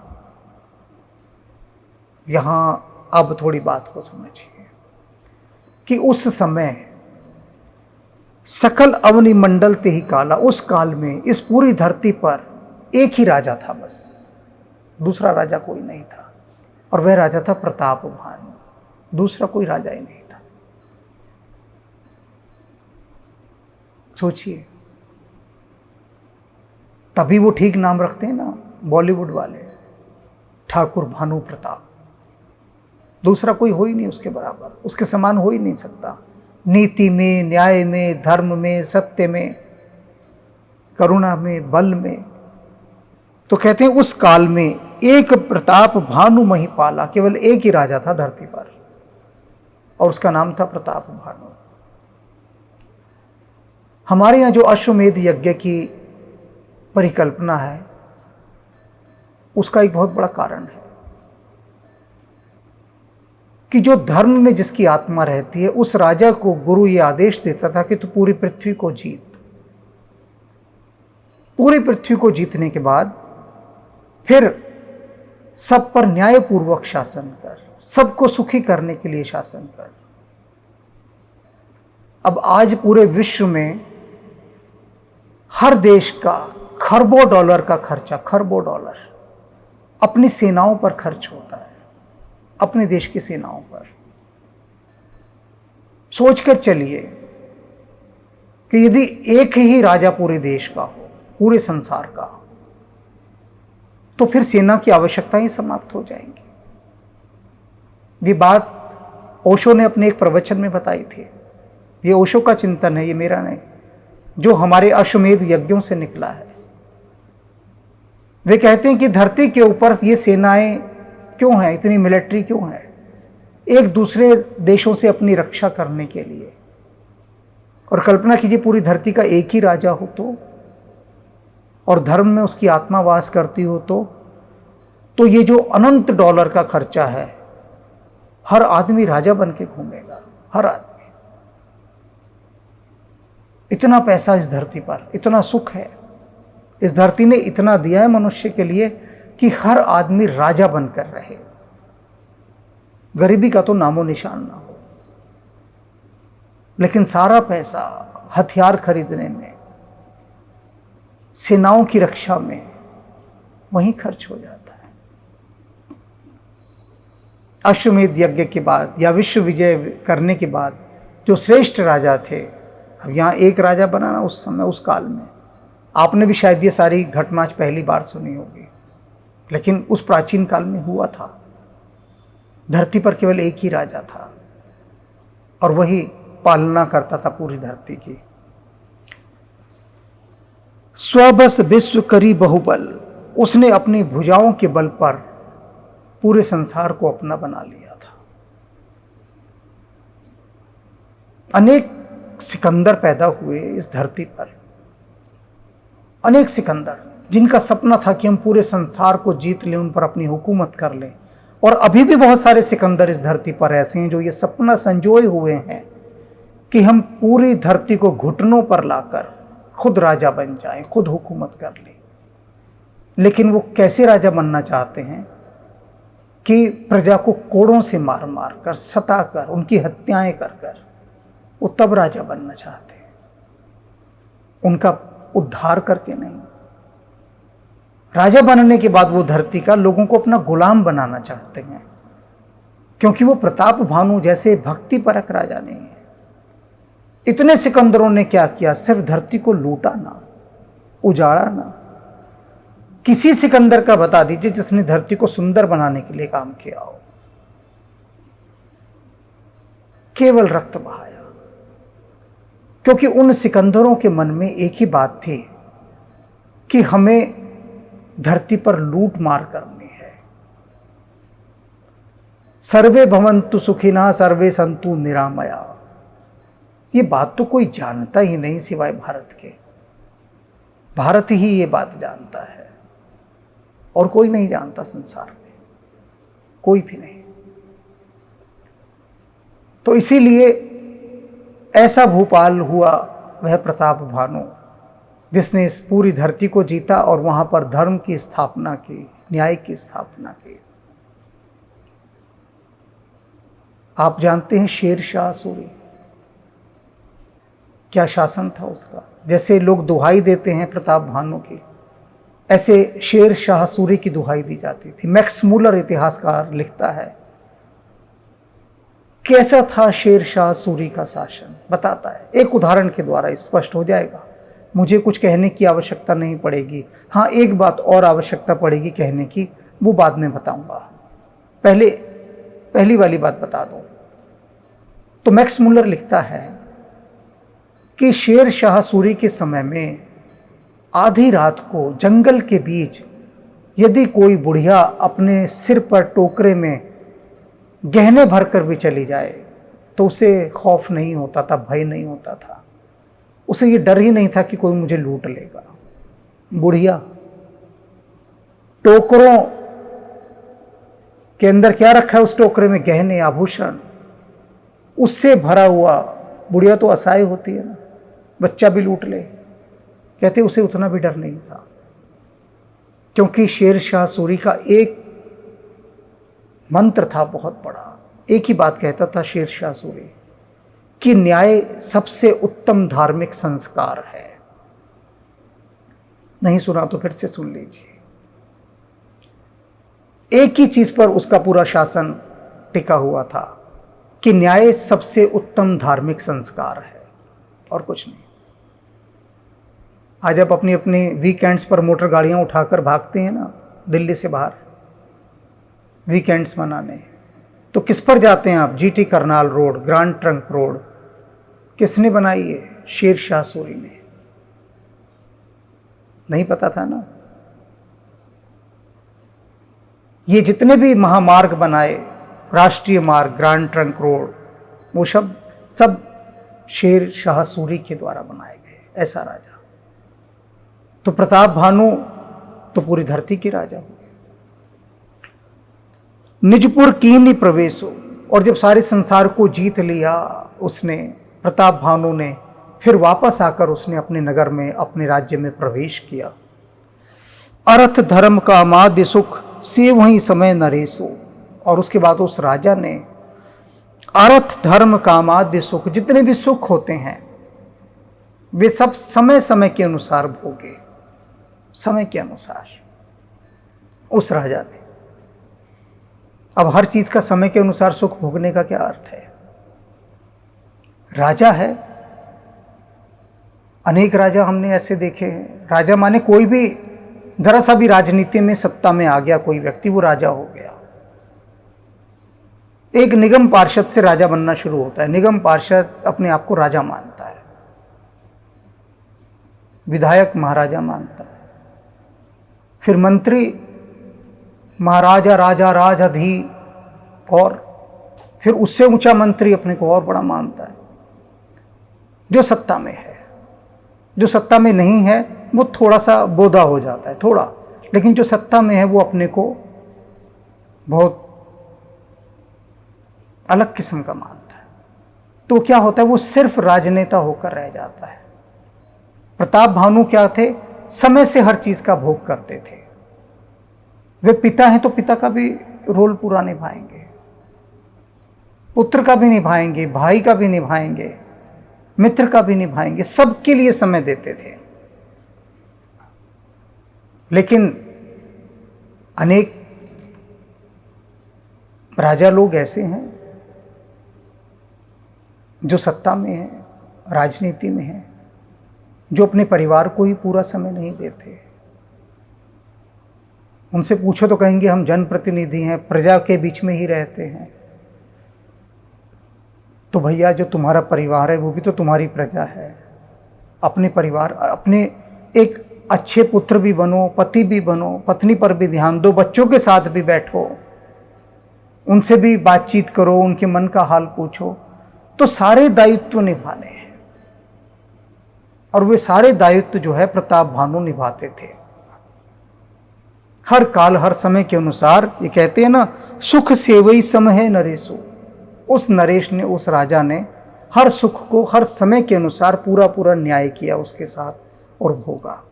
[SPEAKER 1] यहां अब थोड़ी बात को समझिए कि उस समय सकल अवनि मंडल ते ही काला, उस काल में इस पूरी धरती पर एक ही राजा था, बस दूसरा राजा कोई नहीं था, और वह राजा था प्रताप भानु, दूसरा कोई राजा ही नहीं था। सोचिए, तभी वो ठीक नाम रखते हैं ना बॉलीवुड वाले, ठाकुर भानु प्रताप। दूसरा कोई हो ही नहीं उसके बराबर, उसके समान हो ही नहीं सकता। नीति में, न्याय में, धर्म में, सत्य में, करुणा में, बल में। तो कहते हैं उस काल में एक प्रताप भानु महिपाला, केवल एक ही राजा था धरती पर, और उसका नाम था प्रताप भानु। हमारे यहाँ जो अश्वमेध यज्ञ की परिकल्पना है, उसका एक बहुत बड़ा कारण है कि जो धर्म में जिसकी आत्मा रहती है, उस राजा को गुरु ये आदेश देता था कि तू पूरी पृथ्वी को जीत। पूरी पृथ्वी को जीतने के बाद फिर सब पर न्यायपूर्वक शासन कर, सबको सुखी करने के लिए शासन कर। अब आज पूरे विश्व में हर देश का खरबों डॉलर का खर्चा, खरबों डॉलर अपनी सेनाओं पर खर्च होता है, अपने देश की सेनाओं पर। सोचकर चलिए कि यदि एक ही राजा पूरे देश का हो, पूरे संसार का हो, तो फिर सेना की आवश्यकता ही समाप्त हो जाएंगी। ये बात ओशो ने अपने एक प्रवचन में बताई थी। ये ओशो का चिंतन है, ये मेरा नहीं, जो हमारे अश्वमेध यज्ञों से निकला है। वे कहते हैं कि धरती के ऊपर ये सेनाएं क्यों हैं, इतनी मिलिट्री क्यों है? एक दूसरे देशों से अपनी रक्षा करने के लिए। और कल्पना कीजिए पूरी धरती का एक ही राजा हो तो, और धर्म में उसकी आत्मा वास करती हो तो ये जो अनंत डॉलर का खर्चा है, हर आदमी राजा बन के घूमेगा, हर आदमी। इतना पैसा इस धरती पर, इतना सुख है, इस धरती ने इतना दिया है मनुष्य के लिए कि हर आदमी राजा बनकर रहे, गरीबी का तो नामो निशान ना हो। लेकिन सारा पैसा हथियार खरीदने में, सेनाओं की रक्षा में वहीं खर्च हो जाता है। अश्वमेध यज्ञ के बाद या विश्व विजय करने के बाद जो श्रेष्ठ राजा थे, अब यहाँ एक राजा बनाना उस समय, उस काल में, आपने भी शायद ये सारी घटना आज पहली बार सुनी होगी, लेकिन उस प्राचीन काल में हुआ था। धरती पर केवल एक ही राजा था और वही पालना करता था पूरी धरती की। स्वबस विश्व करी बहुबल, उसने अपनी भुजाओं के बल पर पूरे संसार को अपना बना लिया था। अनेक सिकंदर पैदा हुए इस धरती पर, अनेक सिकंदर जिनका सपना था कि हम पूरे संसार को जीत लें, उन पर अपनी हुकूमत कर लें। और अभी भी बहुत सारे सिकंदर इस धरती पर ऐसे हैं जो ये सपना संजोए हुए हैं कि हम पूरी धरती को घुटनों पर लाकर खुद राजा बन जाएं, खुद हुकूमत कर लें। लेकिन वो कैसे राजा बनना चाहते हैं कि प्रजा को कोड़ों से मार मार कर, सता कर, उनकी हत्याएं कर कर वो तब राजा बनना चाहते हैं, उनका उद्धार करके नहीं। राजा बनने के बाद वो धरती का लोगों को अपना गुलाम बनाना चाहते हैं, क्योंकि वो प्रताप भानु जैसे भक्ति परक राजा नहीं है। इतने सिकंदरों ने क्या किया? सिर्फ धरती को लूटा ना, उजाड़ा ना। किसी सिकंदर का बता दीजिए जिसने धरती को सुंदर बनाने के लिए काम किया हो। केवल रक्त बहाया, क्योंकि उन सिकंदरों के मन में एक ही बात थी कि हमें धरती पर लूट मार करनी है। सर्वे भवन्तु सुखिनः सर्वे सन्तु निरामया, ये बात तो कोई जानता ही नहीं सिवाय भारत के। भारत ही ये बात जानता है और कोई नहीं जानता संसार में, कोई भी नहीं। तो इसीलिए ऐसा भूपाल हुआ वह प्रताप भानु, जिसने इस पूरी धरती को जीता और वहां पर धर्म की स्थापना की, न्याय की स्थापना की। आप जानते हैं शेरशाह सूरी, क्या शासन था उसका। जैसे लोग दुहाई देते हैं प्रताप भानु की, ऐसे शेरशाह सूरी की दुहाई दी जाती थी। मैक्स मूलर इतिहासकार लिखता है कैसा था शेरशाह सूरी का शासन, बताता है। एक उदाहरण के द्वारा स्पष्ट हो जाएगा, मुझे कुछ कहने की आवश्यकता नहीं पड़ेगी। हाँ, एक बात और आवश्यकता पड़ेगी कहने की, वो बाद में बताऊंगा, पहली वाली बात बता दूं। तो मैक्स मूलर लिखता है कि शेरशाह सूरी के समय में आधी रात को जंगल के बीच यदि कोई बुढ़िया अपने सिर पर टोकरे में गहने भरकर भी चली जाए तो उसे खौफ नहीं होता था, भय नहीं होता था, उसे ये डर ही नहीं था कि कोई मुझे लूट लेगा। बुढ़िया टोकरों के अंदर क्या रखा है, उस टोकरे में गहने आभूषण, उससे भरा हुआ। बुढ़िया तो असहाय होती है ना, बच्चा भी लूट ले, कहते उसे उतना भी डर नहीं था, क्योंकि शेर शाह सूरी का एक मंत्र था बहुत बड़ा। एक ही बात कहता था शेर शाह सूरी कि न्याय सबसे उत्तम धार्मिक संस्कार है। नहीं सुना तो फिर से सुन लीजिए। एक ही चीज पर उसका पूरा शासन टिका हुआ था कि न्याय सबसे उत्तम धार्मिक संस्कार है, और कुछ नहीं। आज आप अपनी अपनी वीकेंड्स पर मोटर गाड़ियां उठाकर भागते हैं ना दिल्ली से बाहर वीकेंड्स मनाने, तो किस पर जाते हैं आप? GT Karnal road, grand trunk road किसने बनाई है? शेर शाह सूरी ने। नहीं पता था ना? ये जितने भी महामार्ग बनाए, राष्ट्रीय मार्ग, ग्रांड ट्रंक रोड, वो सब शेर शाह सूरी के द्वारा बनाए गए। ऐसा राजा। तो प्रताप भानु तो पूरी धरती के राजा हुए। निजपुर कीन्ही प्रवेशो, और जब सारे संसार को जीत लिया उसने, प्रताप भानु ने, फिर वापस आकर उसने अपने नगर में, अपने राज्य में प्रवेश किया। अर्थ धर्म का अमाद्य सुख से वहीं समय नरेशो, और उसके बाद उस राजा ने अर्थ धर्म का अमाद्य सुख, जितने भी सुख होते हैं वे सब समय समय के अनुसार भोगे। समय के अनुसार उस राजा ने। अब हर चीज का समय के अनुसार सुख भोगने का क्या अर्थ है? राजा है, अनेक राजा हमने ऐसे देखे हैं। राजा माने कोई भी जरा सा भी राजनीति में सत्ता में आ गया कोई व्यक्ति, वो राजा हो गया। एक निगम पार्षद से राजा बनना शुरू होता है। निगम पार्षद अपने आप को राजा मानता है, विधायक महाराजा मानता है, फिर मंत्री महाराजा, राजा, राजाधी, और फिर उससे ऊंचा मंत्री अपने को और बड़ा मानता है। जो सत्ता में है, जो सत्ता में नहीं है वो थोड़ा सा बोधा हो जाता है, थोड़ा, लेकिन जो सत्ता में है वो अपने को बहुत अलग किस्म का मानता है। तो क्या होता है, वो सिर्फ राजनेता होकर रह जाता है। प्रताप भानु क्या थे? समय से हर चीज का भोग करते थे। वे पिता हैं तो पिता का भी रोल पूरा निभाएंगे, पुत्र का भी निभाएंगे, भाई का भी निभाएंगे, मित्र का भी निभाएंगे, सबके लिए समय देते थे। लेकिन अनेक राजा लोग ऐसे हैं जो सत्ता में हैं, राजनीति में हैं, जो अपने परिवार को ही पूरा समय नहीं देते। उनसे पूछो तो कहेंगे हम जनप्रतिनिधि हैं, प्रजा के बीच में ही रहते हैं। तो भैया जो तुम्हारा परिवार है वो भी तो तुम्हारी प्रजा है। अपने परिवार, अपने एक अच्छे पुत्र भी बनो, पति भी बनो, पत्नी पर भी ध्यान दो, बच्चों के साथ भी बैठो, उनसे भी बातचीत करो, उनके मन का हाल पूछो। तो सारे दायित्व निभाने हैं, और वे सारे दायित्व जो है प्रताप भानु निभाते थे। हर काल हर समय के अनुसार। ये कहते हैं ना, सुख सेवई समय नरेशो। उस नरेश ने, उस राजा ने हर सुख को हर समय के अनुसार पूरा पूरा न्याय किया उसके साथ और भोगा।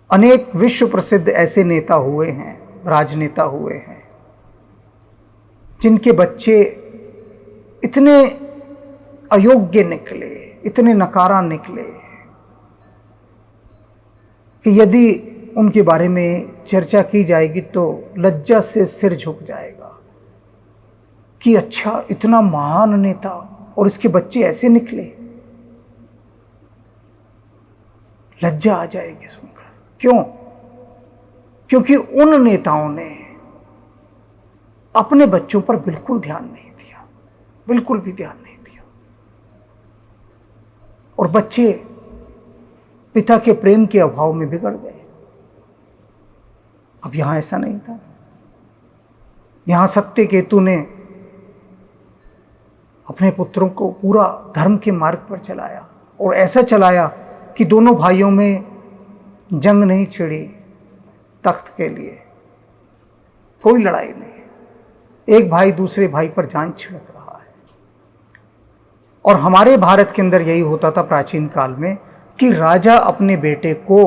[SPEAKER 1] अनेक विश्व प्रसिद्ध ऐसे नेता हुए हैं, राजनेता हुए हैं, जिनके बच्चे इतने अयोग्य निकले, इतने नकारा निकले कि यदि उनके बारे में चर्चा की जाएगी तो लज्जा से सिर झुक जाएगा कि अच्छा, इतना महान नेता और इसके बच्चे ऐसे निकले। लज्जा आ जाएगी सुनकर। क्यों? क्योंकि उन नेताओं ने अपने बच्चों पर बिल्कुल ध्यान नहीं दिया, बिल्कुल भी ध्यान नहीं दिया, और बच्चे पिता के प्रेम के अभाव में बिगड़ गए। अब यहां ऐसा नहीं था। यहां सत्यकेतु ने अपने पुत्रों को पूरा धर्म के मार्ग पर चलाया, और ऐसा चलाया कि दोनों भाइयों में जंग नहीं छिड़ी, तख्त के लिए। कोई लड़ाई नहीं, एक भाई दूसरे भाई पर जान छिड़क रहा है। और हमारे भारत के अंदर यही होता था प्राचीन काल में कि राजा अपने बेटे को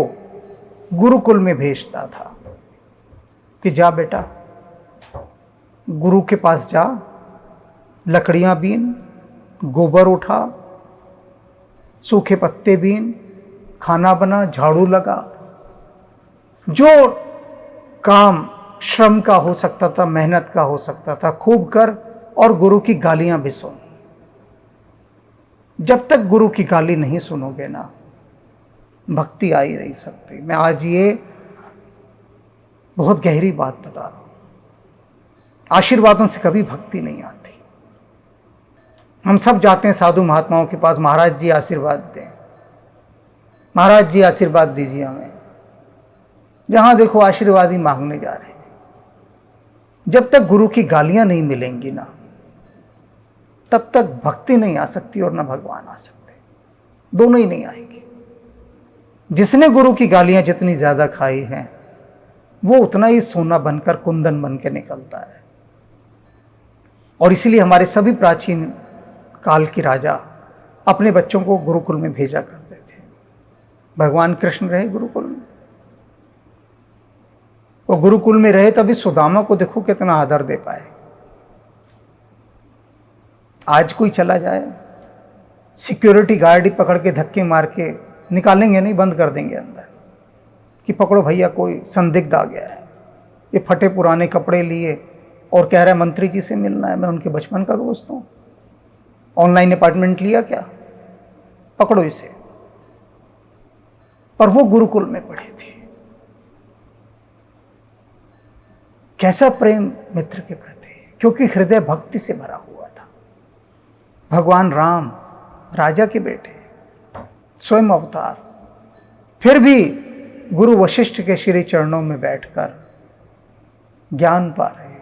[SPEAKER 1] गुरुकुल में भेजता था कि जा बेटा, गुरु के पास जा, लकड़ियां बीन, गोबर उठा, सूखे पत्ते बीन, खाना बना, झाड़ू लगा, जो काम श्रम का हो सकता था, मेहनत का हो सकता था, खूब कर, और गुरु की गालियां भी सुन। जब तक गुरु की गाली नहीं सुनोगे ना, भक्ति आ ही नहीं सकती। मैं आज ये बहुत गहरी बात बता रहा हूं। आशीर्वादों से कभी भक्ति नहीं आती। हम सब जाते हैं साधु महात्माओं के पास, महाराज जी आशीर्वाद दें, महाराज जी आशीर्वाद दीजिए हमें। जहां देखो आशीर्वाद ही मांगने जा रहे हैं। जब तक गुरु की गालियां नहीं मिलेंगी ना, तब तक भक्ति नहीं आ सकती और ना भगवान आ सकते। दोनों ही नहीं आएंगे। जिसने गुरु की गालियां जितनी ज्यादा खाई हैं, वो उतना ही सोना बनकर, कुंदन बन के निकलता है। और इसीलिए हमारे सभी प्राचीन काल के राजा अपने बच्चों को गुरुकुल में भेजा करते थे। भगवान कृष्ण रहे गुरुकुल में, वो गुरुकुल में रहे, तभी सुदामा को देखो कितना आदर दे पाए। आज कोई चला जाए, सिक्योरिटी गार्ड ही पकड़ के धक्के मार के निकालेंगे नहीं, बंद कर देंगे अंदर कि पकड़ो भैया, कोई संदिग्ध आ गया है, ये फटे पुराने कपड़े लिए और कह रहा है मंत्री जी से मिलना है, मैं उनके बचपन का दोस्त हूं, ऑनलाइन अपार्टमेंट लिया क्या, पकड़ो इसे। पर वो गुरुकुल में पढ़े थे। कैसा प्रेम मित्र के प्रति, क्योंकि हृदय भक्ति से भरा हुआ था। भगवान राम राजा के बेटे, स्वयं अवतार, फिर भी गुरु वशिष्ठ के श्री चरणों में बैठकर ज्ञान पा रहे हैं।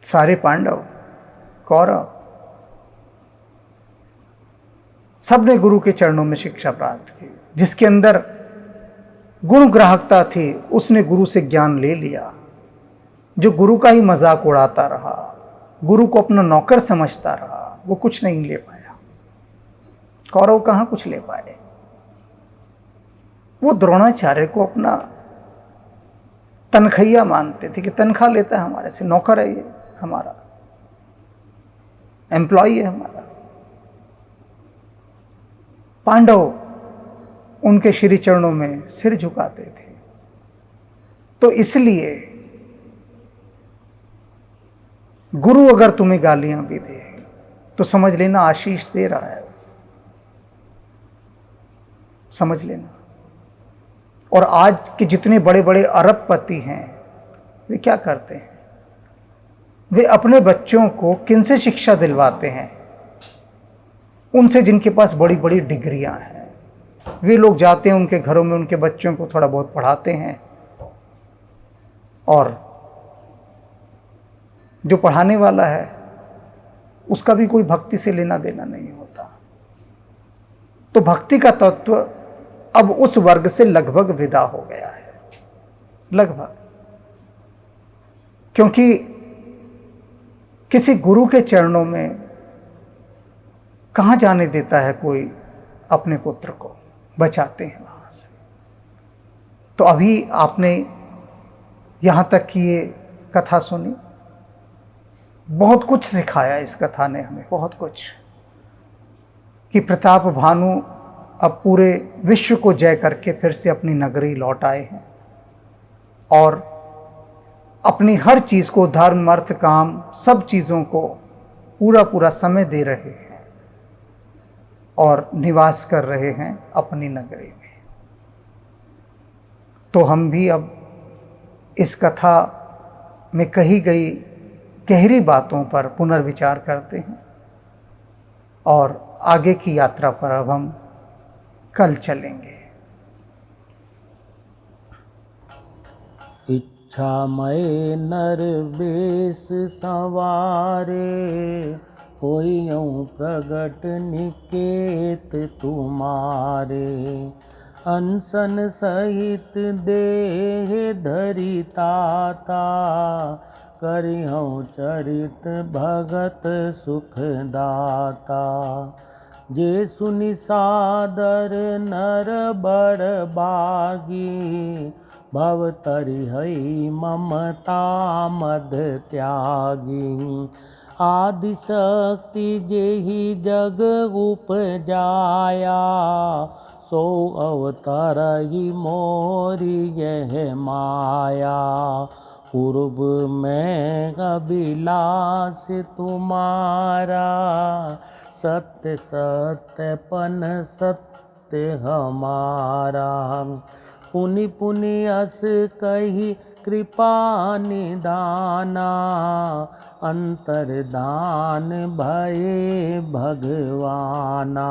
[SPEAKER 1] सारे पांडव, कौरव, सबने गुरु के चरणों में शिक्षा प्राप्त की। जिसके अंदर गुण ग्राहकता थी, उसने गुरु से ज्ञान ले लिया। जो गुरु का ही मजाक उड़ाता रहा, गुरु को अपना नौकर समझता रहा, वो कुछ नहीं ले पाया। कौरव कहां कुछ ले पाए। वो द्रोणाचार्य को अपना तनखैया मानते थे कि तनख्वाह लेता है हमारे से, नौकर है ये हमारा, एम्प्लॉय है हमारा। पांडव उनके श्री चरणों में सिर झुकाते थे। तो इसलिए गुरु अगर तुम्हें गालियां भी दे तो समझ लेना आशीष दे रहा है, समझ लेना। और आज के जितने बड़े बड़े अरबपति हैं, वे क्या करते हैं? वे अपने बच्चों को किनसे शिक्षा दिलवाते हैं? उनसे जिनके पास बड़ी बड़ी डिग्रियां हैं। वे लोग जाते हैं उनके घरों में, उनके बच्चों को थोड़ा बहुत पढ़ाते हैं, और जो पढ़ाने वाला है उसका भी कोई भक्ति से लेना देना नहीं होता। तो भक्ति का तत्व अब उस वर्ग से लगभग विदा हो गया है, लगभग। क्योंकि किसी गुरु के चरणों में कहां जाने देता है कोई अपने पुत्र को, बचाते हैं वहां से। तो अभी आपने यहां तक की ये कथा सुनी, बहुत कुछ सिखाया इस कथा ने हमें, बहुत कुछ, कि प्रताप भानु अब पूरे विश्व को जय करके फिर से अपनी नगरी लौट आए हैं और अपनी हर चीज को, धर्म अर्थ काम, सब चीजों को पूरा पूरा समय दे रहे हैं और निवास कर रहे हैं अपनी नगरी में। तो हम भी अब इस कथा में कही गई गहरी बातों पर पुनर्विचार करते हैं और आगे की यात्रा पर अब हम कल चलेंगे।
[SPEAKER 2] इच्छामय नर बेस संवारे, होइयों प्रगट निकेत तुम्हारे। अनसन सहित देह धरि ताता, करिहउँ चरित भगत सुखदाता। जे सुनि सादर नर बड़ बागी, भव तरिहइ ममता मद त्यागी। आदि शक्ति जेहि जग उपजाया, सो अवतरहि मोरी यह माया। पूर्व में अभिलाष तुम्हारा, सत्य सत्यपन सत्य हमारा। पुनि पुनि अस कही कृपा निदाना, अंतर्धान भये भगवाना।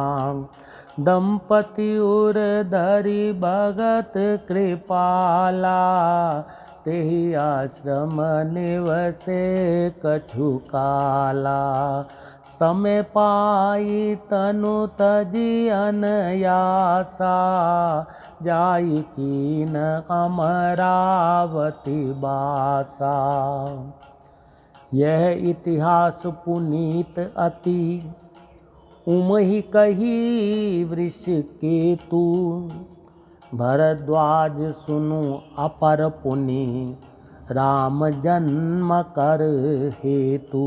[SPEAKER 2] दंपति उर धरि भगत कृपाला, तेहि आश्रम निवसे कछु काला। समय पाई तनु तजि अनयासा, जाई कीन अमरावती बासा। यह इतिहास पुनीत अति, उमहि कही वृषकेतु। भरद्वाज सुनु अपर पुनि, राम जन्म कर हेतु।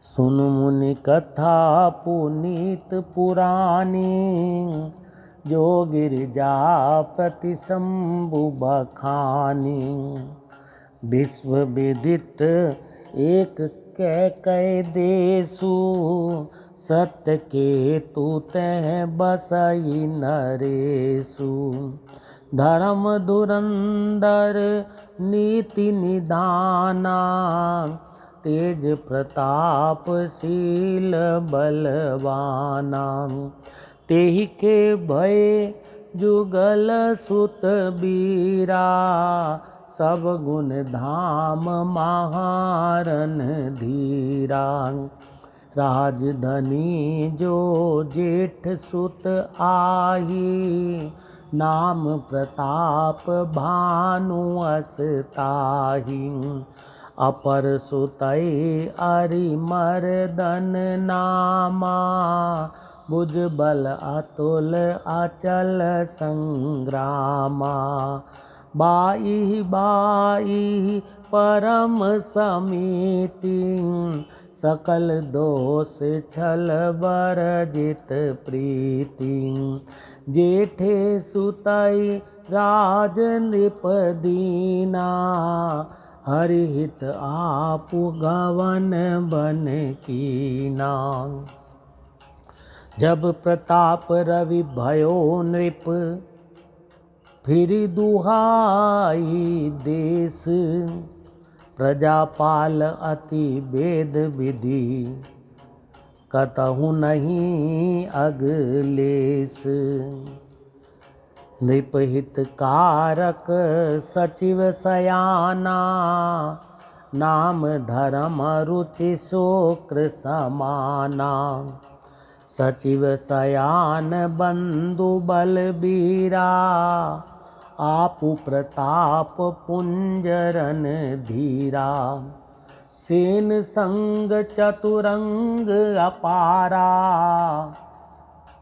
[SPEAKER 2] सुनु मुनि कथा पुनीत पुरानी, जो गिरिजापति शंभु बखानी। विश्व विदित एक कैकय देशु, सत्य केतु तह बसई नरेशु। धर्म धुरंधर नीति निधाना, तेज प्रतापशील बलवाना। तेहि के भय जुगल सुत बीरा, सब गुण धाम महारन धीरा। राजधनी जो जेठ सुत आही, नाम प्रताप भानु अस ताही। अपर सुतई अरिमर्दन नामा, भुजबल अतुल अचल संग्रामा। बाई बाई परम समीति, सकल दोष छल वर्जित प्रीति। जेठे सुतई राज नृप दीना, हरिहित आपु गवन बन कीना। जब प्रताप रवि भयो नृप, फिरि दुहाई देश। प्रजापाल अति वेद विधि, कतहु नहीं अगलेस। नृपहित कारक सचिव सयाना, नाम धर्म रुचि शोक्र समाना। सचिव सयान बंधु बलबीरा, आपु प्रताप पुंजरन धीरा। सेन संग चतुरंग अपारा,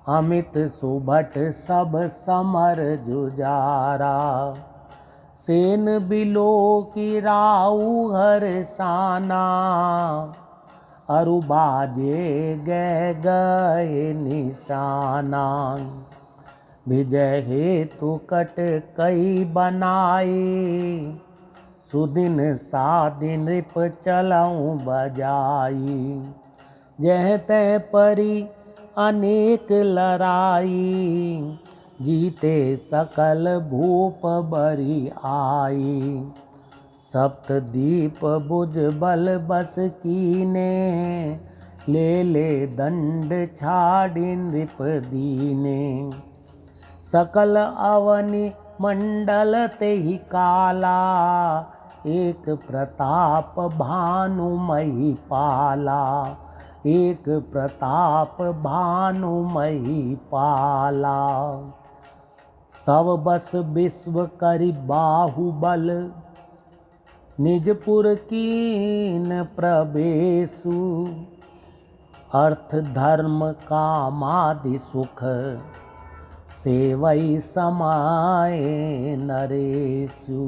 [SPEAKER 2] अमित सुभट सब समर जुजारा। सेन बिलो की राउ हरसाना, अरु बाजे गए गए निशाना। विजय हेतु कट कई बनाए, सुदिन सादि नृप चलऊँ बजाई। जह तह परी अनेक लड़ाई, जीते सकल भूप बरी आई। सप्तदीप बुझ बल बस कीने, ले ले दंड छाड़ी नृप दीने। सकल अवनि मंडल तेहि काला, एक प्रताप भानुमहि पाला। एक प्रताप भानुमहि पाला। सब बस विश्व करि बाहुबल, निजपुर कीन प्रवेशु। अर्थ धर्म कामादि सुख, सेवई समाये नरेषु।